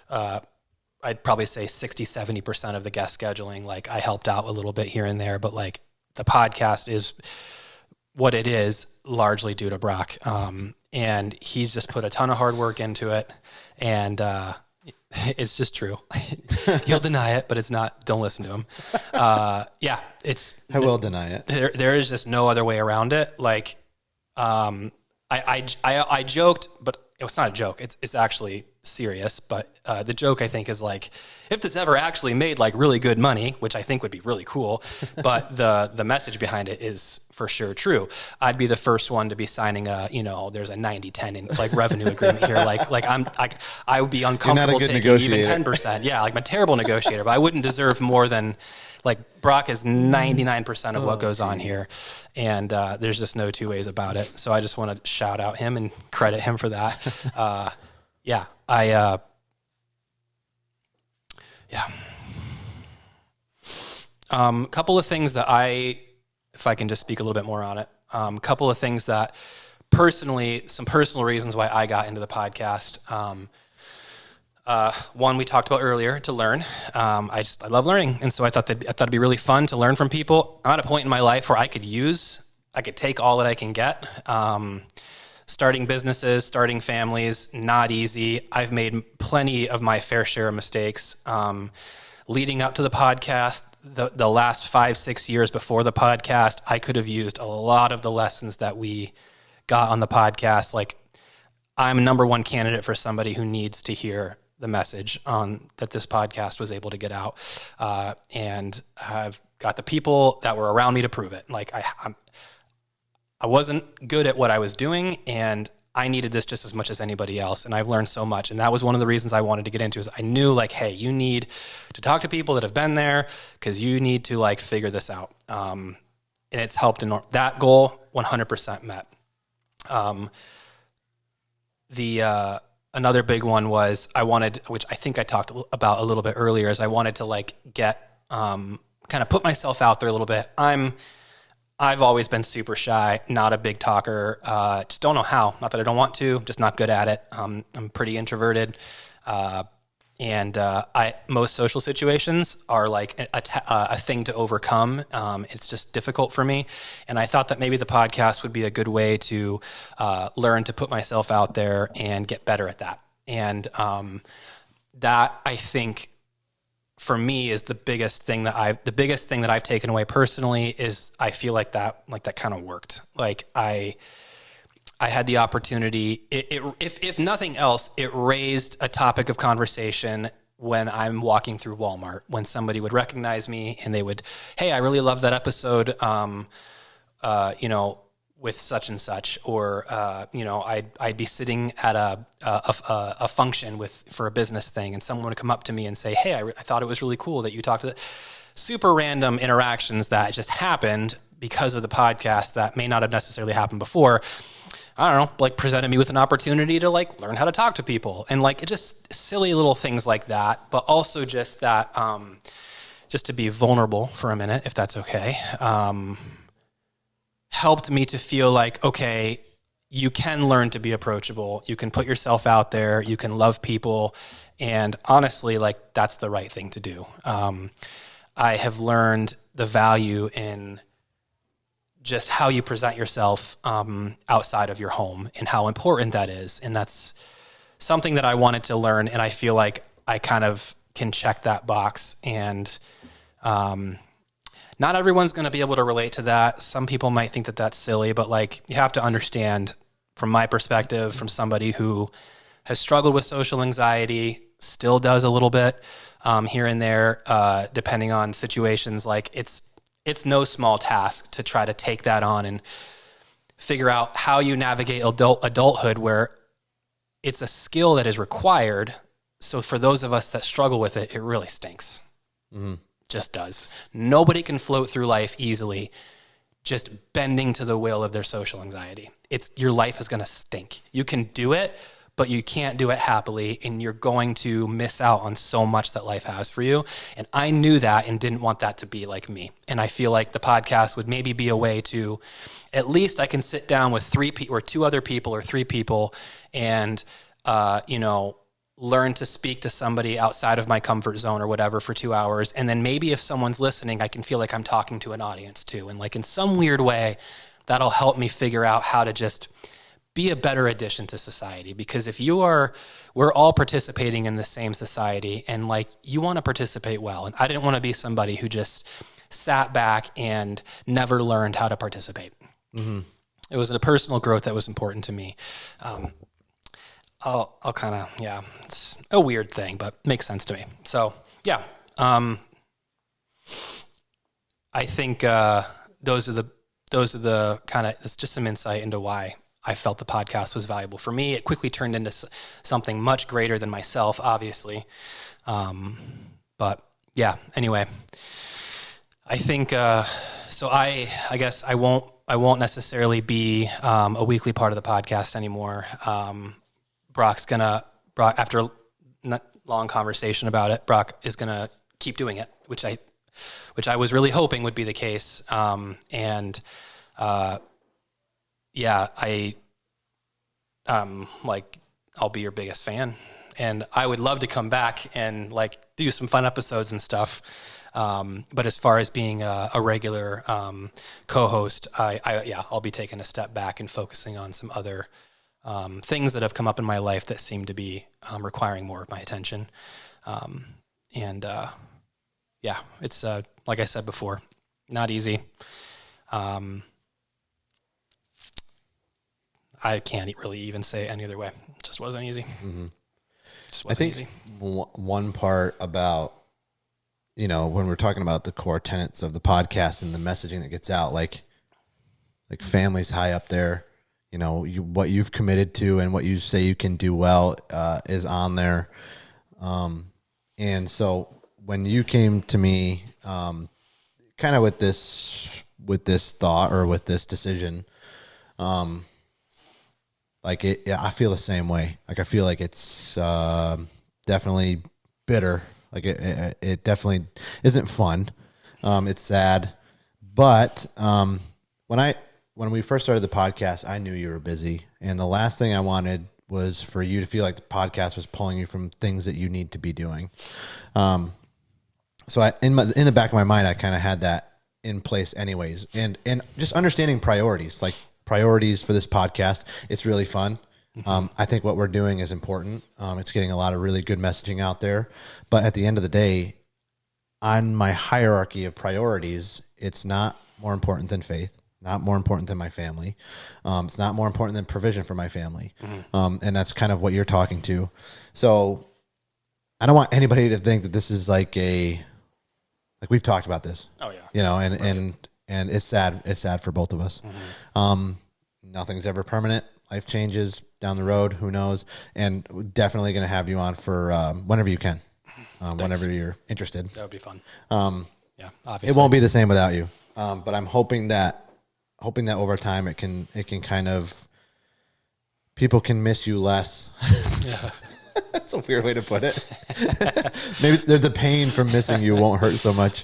I'd probably say 60-70% of the guest scheduling. Like, I helped out a little bit here and there, but like the podcast is what it is largely due to Brock. And he's just put a ton of hard work into it. And it's just true. He'll deny it, but it's not. Don't listen to him. I will deny it. There is just no other way around it. Like, I joked, but it was not a joke. It's actually serious. But the joke, I think, is like, if this ever actually made like really good money, which I think would be really cool, but the message behind it is for sure true. I'd be the first one to be signing there's a 90-10 in like revenue agreement here. I would be uncomfortable taking even 10%. Yeah. Like I'm a terrible negotiator, but I wouldn't deserve more than like Brock is 99% of what goes on here. And there's just no two ways about it. So I just want to shout out him and credit him for that. Couple of things that if I can just speak a little bit more on it, couple of things that some personal reasons why I got into the podcast. One we talked about earlier, to learn. I love learning. And so I thought it'd be really fun to learn from people. I'm at a point in my life where I could take all that I can get. Starting businesses, starting families, not easy. I've made plenty of my fair share of mistakes. Leading up to the podcast, the last 5-6 years before the podcast, I could have used a lot of the lessons that we got on the podcast. Like, I'm number one candidate for somebody who needs to hear the message on that this podcast was able to get out. And I've got the people that were around me to prove it. Like, I wasn't good at what I was doing, and I needed this just as much as anybody else. And I've learned so much. And that was one of the reasons I wanted to get into is I knew, like, hey, you need to talk to people that have been there because you need to, like, figure this out. And it's helped. That goal 100% met. Another big one was I wanted, which I think I talked about a little bit earlier, is I wanted to, like, get, kind of put myself out there a little bit. I've always been super shy, not a big talker. Just don't know how. Not that I don't want to, just not good at it. I'm pretty introverted. Most social situations are like a thing to overcome. It's just difficult for me. And I thought that maybe the podcast would be a good way to learn to put myself out there and get better at that. And that, I think, for me, is the biggest thing that I've taken away personally. Is I feel like that kind of worked. Like, I had the opportunity. If nothing else, it raised a topic of conversation when I'm walking through Walmart, when somebody would recognize me and they would, hey, I really love that episode, with such and such, or I'd be sitting at a function for a business thing, and someone would come up to me and say, hey, I thought it was really cool that you talked to super random interactions that just happened because of the podcast that may not have necessarily happened before. I don't know, like, presented me with an opportunity to, like, learn how to talk to people, and, like, it just silly little things like that. But also just that, just to be vulnerable for a minute, if that's okay, helped me to feel like, okay, you can learn to be approachable. You can put yourself out there. You can love people. And honestly, like, that's the right thing to do. I have learned the value in just how you present yourself outside of your home and how important that is. And that's something that I wanted to learn. And I feel like I kind of can check that box. And not everyone's going to be able to relate to that. Some people might think that that's silly, but, like, you have to understand, from my perspective, from somebody who has struggled with social anxiety, still does a little bit here and there, depending on situations. Like, it's no small task to try to take that on and figure out how you navigate adulthood, where it's a skill that is required. So for those of us that struggle with it, it really stinks. Mm-hmm. Just does. Nobody can float through life easily just bending to the will of their social anxiety. Your life is going to stink. You can do it, but you can't do it happily, and you're going to miss out on so much that life has for you. And I knew that and didn't want that to be like me. And I feel like the podcast would maybe be a way to, at least I can sit down with 3 people or 2 other people or 3 people and, learn to speak to somebody outside of my comfort zone or whatever for 2 hours. And then maybe if someone's listening, I can feel like I'm talking to an audience too. And, like, in some weird way, that'll help me figure out how to just be a better addition to society. Because if we're all participating in the same society, and, like, you want to participate well. And I didn't want to be somebody who just sat back and never learned how to participate. Mm-hmm. It was a personal growth that was important to me. I'll kind of, it's a weird thing, but makes sense to me. So, yeah. I think those are the kind of, it's just some insight into why I felt the podcast was valuable for me. It quickly turned into something much greater than myself, obviously. But yeah, anyway, I think, so I guess I won't necessarily be a weekly part of the podcast anymore. Brock, after a long conversation about it, Brock is going to keep doing it, which I was really hoping would be the case. I'll be your biggest fan, and I would love to come back and, like, do some fun episodes and stuff. But as far as being a regular co-host, I'll be taking a step back and focusing on some other things that have come up in my life that seem to be requiring more of my attention. yeah, it's like I said before, not easy. I can't really even say it any other way. It just wasn't easy. Mm-hmm. Just I wasn't think easy. one part about, when we're talking about the core tenets of the podcast and the messaging that gets out, like family's high up there, what you've committed to and what you say you can do well is on there. And so when you came to me, kind of with this thought or with this decision, I feel the same way. Like, I feel like it's definitely bitter. Like it definitely isn't fun. It's sad, but when we first started the podcast, I knew you were busy, and the last thing I wanted was for you to feel like the podcast was pulling you from things that you need to be doing. So in the back of my mind, I kind of had that in place anyways. And just understanding priorities, like priorities for this podcast, it's really fun. Mm-hmm. I think what we're doing is important. It's getting a lot of really good messaging out there. But at the end of the day, on my hierarchy of priorities, it's not more important than faith, not more important than my family. It's not more important than provision for my family. Mm-hmm. And that's kind of what you're talking to. So I don't want anybody to think that this is like we've talked about this. Oh yeah. And it's sad. It's sad for both of us. Mm-hmm. Nothing's ever permanent. Life changes down the road. Who knows? And we're definitely going to have you on for whenever you can, whenever you're interested. That would be fun. Yeah, obviously it won't be the same without you. But I'm hoping that over time it can kind of, people can miss you less. Yeah. That's a weird way to put it. Maybe the pain from missing you won't hurt so much.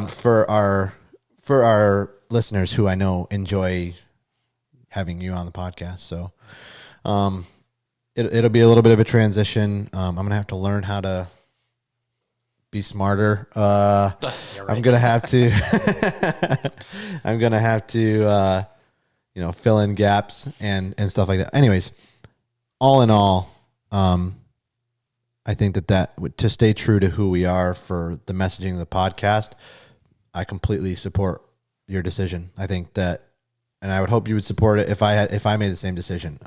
For our listeners who I know enjoy having you on the podcast. So it'll be a little bit of a transition. I'm going to have to learn how to be smarter. Right. I'm going to have to fill in gaps and stuff like that. Anyways, all in all, I think that to stay true to who we are for the messaging of the podcast, I completely support your decision. I think that, and I would hope you would support it if I made the same decision.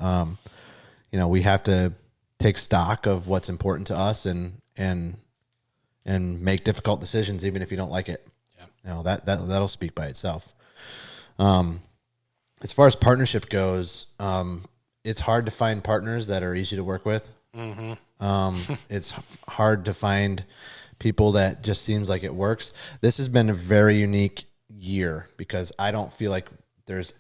We have to take stock of what's important to us and make difficult decisions, even if you don't like it. Yeah. That'll speak by itself. As far as partnership goes, it's hard to find partners that are easy to work with. Mm-hmm. It's hard to find people that just seems like it works. This has been a very unique year because I don't feel like there's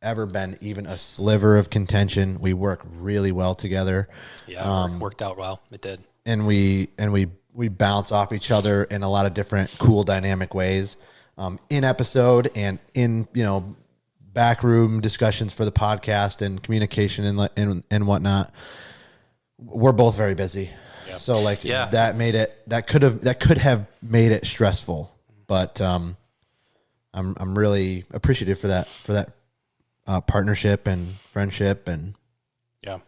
ever been even a sliver of contention. We work really well together. Yeah, worked out well. It did. And we bounce off each other in a lot of different cool dynamic ways, in episode and in, backroom discussions for the podcast and communication and whatnot. We're both very busy. Yeah. So that could have made it stressful, but I'm really appreciative for that partnership and friendship and yeah.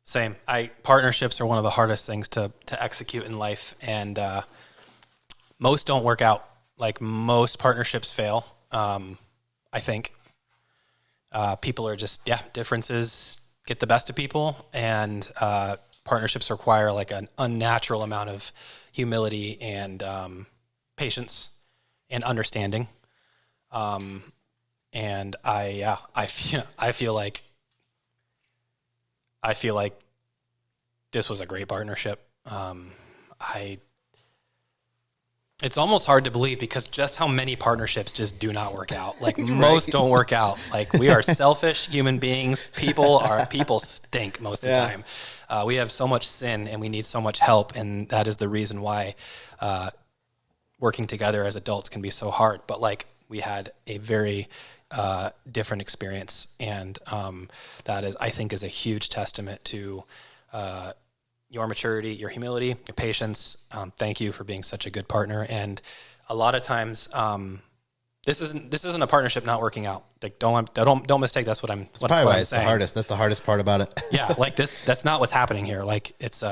Same. Partnerships are one of the hardest things to execute in life, and most don't work out. Like, most partnerships fail. I think people are just differences get the best of people, and partnerships require like an unnatural amount of humility and patience and understanding. And I feel like this was a great partnership. It's almost hard to believe because just how many partnerships just do not work out. Like, most don't work out. Like, we are selfish human beings. People stink most of the time. We have so much sin and we need so much help. And that is the reason why working together as adults can be so hard. But like, we had a very different experience. And that is, I think, is a huge testament to your maturity, your humility, your patience. Thank you for being such a good partner. And a lot of times, this isn't a partnership not working out. Like, don't mistake. That's what I'm saying. The hardest. That's the hardest part about it. Yeah. Like, that's not what's happening here. Like, it's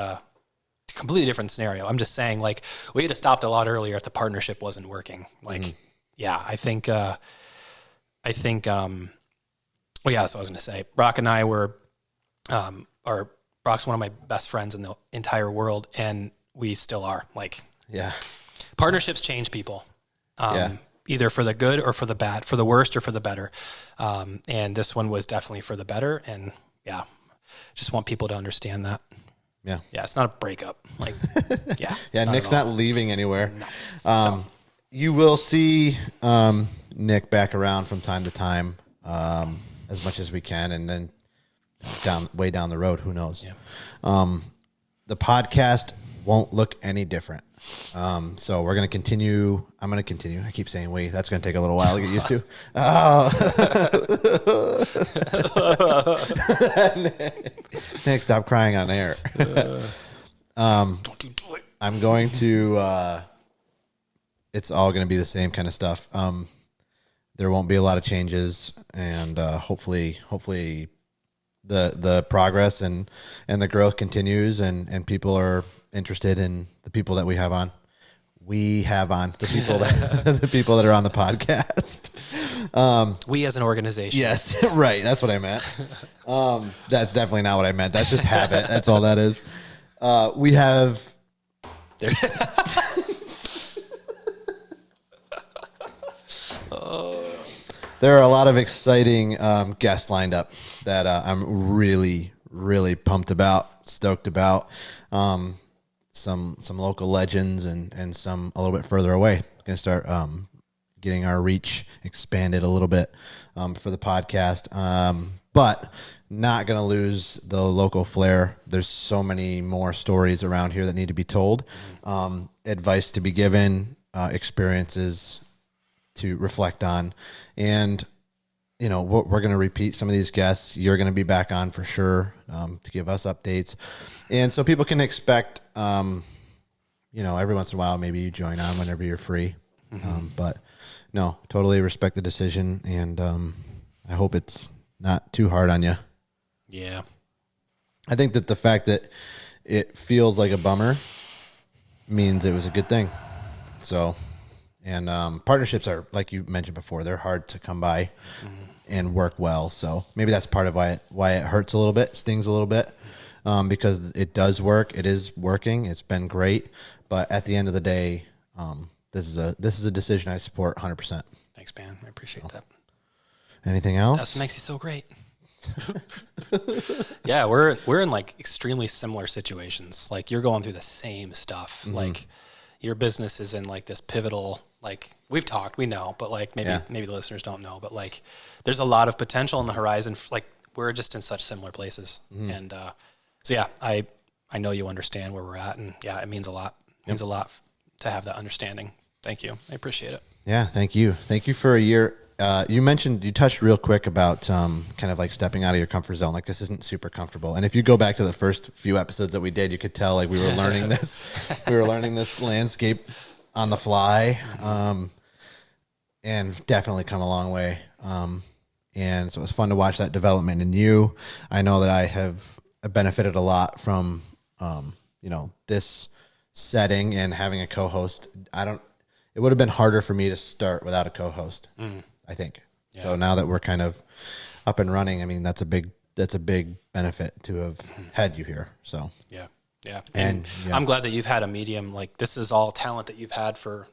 completely different scenario. I'm just saying, like, we had stopped a lot earlier if the partnership wasn't working. Like, yeah, I think, well, yeah, so I was going to say, Brock and I were, Brock's one of my best friends in the entire world, and we still are. Like, Yeah. partnerships change people, either for the good or for the bad, for the worst or for the better. And this one was definitely for the better. And yeah, just want people to understand that. Yeah. Yeah, it's not a breakup. Like, yeah. Yeah, Nick's not leaving anywhere. No. You will see Nick back around from time to time, as much as we can, and then way down the road, who knows? Yeah. The podcast won't look any different. So we're going to continue. I'm going to continue. I keep saying we. That's going to take a little while to get used to. Nick, stop crying on air. Don't you do it. I'm going to, it's all going to be the same kind of stuff. There won't be a lot of changes, and hopefully the progress and the growth continues, and people are interested in the people that we have on. The people that are on the podcast. We as an organization. Yes, right. That's what I meant. That's definitely not what I meant. That's just habit. That's all that is. We have. There are a lot of exciting guests lined up that I'm really, really pumped about, stoked about. Some local legends and some a little bit further away. Going to start getting our reach expanded a little bit for the podcast, but not going to lose the local flair. There's so many more stories around here that need to be told, advice to be given, experiences to reflect on, and we're going to repeat some of these guests. You're going to be back on for sure to give us updates, and so people can expect every once in a while maybe you join on whenever you're free. But no, totally respect the decision, and I hope it's not too hard on you. Yeah. I think that the fact that it feels like a bummer means it was a good thing. So, and partnerships are, like you mentioned before, they're hard to come by and work well. So maybe that's part of why it hurts a little bit, stings a little bit, because it does work. It is working. It's been great. But at the end of the day, this is a decision I support 100%. Thanks, man. I appreciate that. Anything else? That's what makes you so great. Yeah, we're in like extremely similar situations. Like, you're going through the same stuff. Like, your business is in like this pivotal, like, we've talked, we know, but like maybe the listeners don't know, but like there's a lot of potential on the horizon. Like, we're just in such similar places. And so yeah, I know you understand where we're at, and yeah, it means a lot. It means a lot to have that understanding. Thank you. I appreciate it. Yeah, thank you. Thank you for a year. You touched real quick about kind of like stepping out of your comfort zone. Like, this isn't super comfortable. And if you go back to the first few episodes that we did, you could tell like we were learning this. We were learning this landscape on the fly, and definitely come a long way. And so it was fun to watch that development in you. I know that I have benefited a lot from this setting and having a co-host. It would have been harder for me to start without a co-host. I think. Yeah. So now that we're kind of up and running, I mean, that's a big benefit to have had you here. So yeah. And I'm glad that you've had a medium. Like, this is all talent that you've had for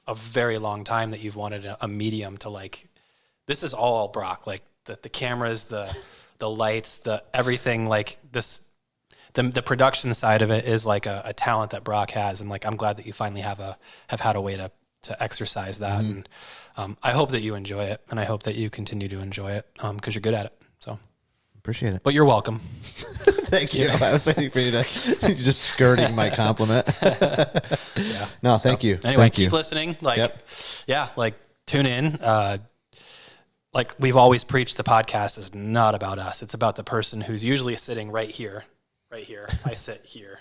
a very long time, that you've wanted a medium to, like, this is all Brock, like the cameras, the lights, the everything, like this, the production side of it is like a talent that Brock has. And like, I'm glad that you finally have had a way to exercise that. And I hope that you enjoy it, and I hope that you continue to enjoy it, because you're good at it. So appreciate it. But you're welcome. Thank you. I was waiting for you to just skirting my compliment. Yeah. No, thank you. Anyway, keep listening. Like, like, tune in. Like we've always preached, the podcast is not about us. It's about the person who's usually sitting right here. I sit here.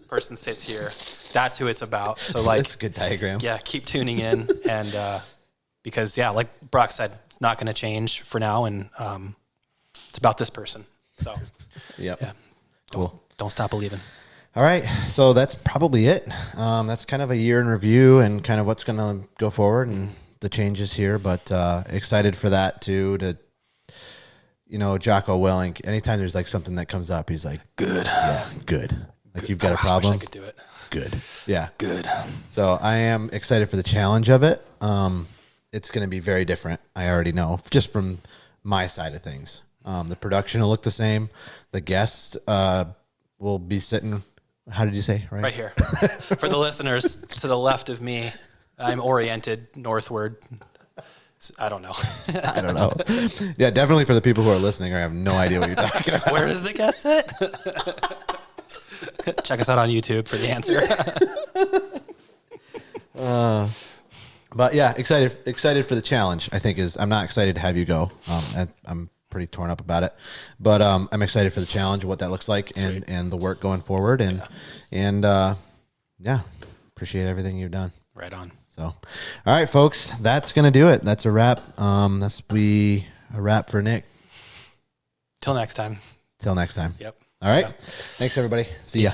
Person sits here. That's who it's about. So like, that's a good diagram. Yeah. Keep tuning in. And, because like Brock said, it's not going to change for now. And, it's about this person. So yeah. Don't stop believing. All right, so that's probably it. That's kind of a year in review and kind of what's going to go forward and the changes here. But excited for that too. To Jocko Willink. Anytime there's like something that comes up, he's like, "Good, yeah, good." Like you've got a problem. I wish I could do it. Good, yeah, good. So I am excited for the challenge of it. It's going to be very different. I already know just from my side of things. The production will look the same. The guests will be sitting. How did you say? Right here. For the listeners to the left of me, I'm oriented northward. I don't know. I don't know. Yeah, definitely for the people who are listening, I have no idea what you're talking about. Where does the guest sit? Check us out on YouTube for the answer. But yeah, excited for the challenge. I think I'm not excited to have you go. I'm pretty torn up about it, but I'm excited for the challenge, what that looks like, and the work going forward, and appreciate everything you've done. Right on. So, all right, folks, that's gonna do it. That's a wrap. That's a wrap for Nick. Till next time. Till next time. Yep. All right. Thanks, everybody. See ya.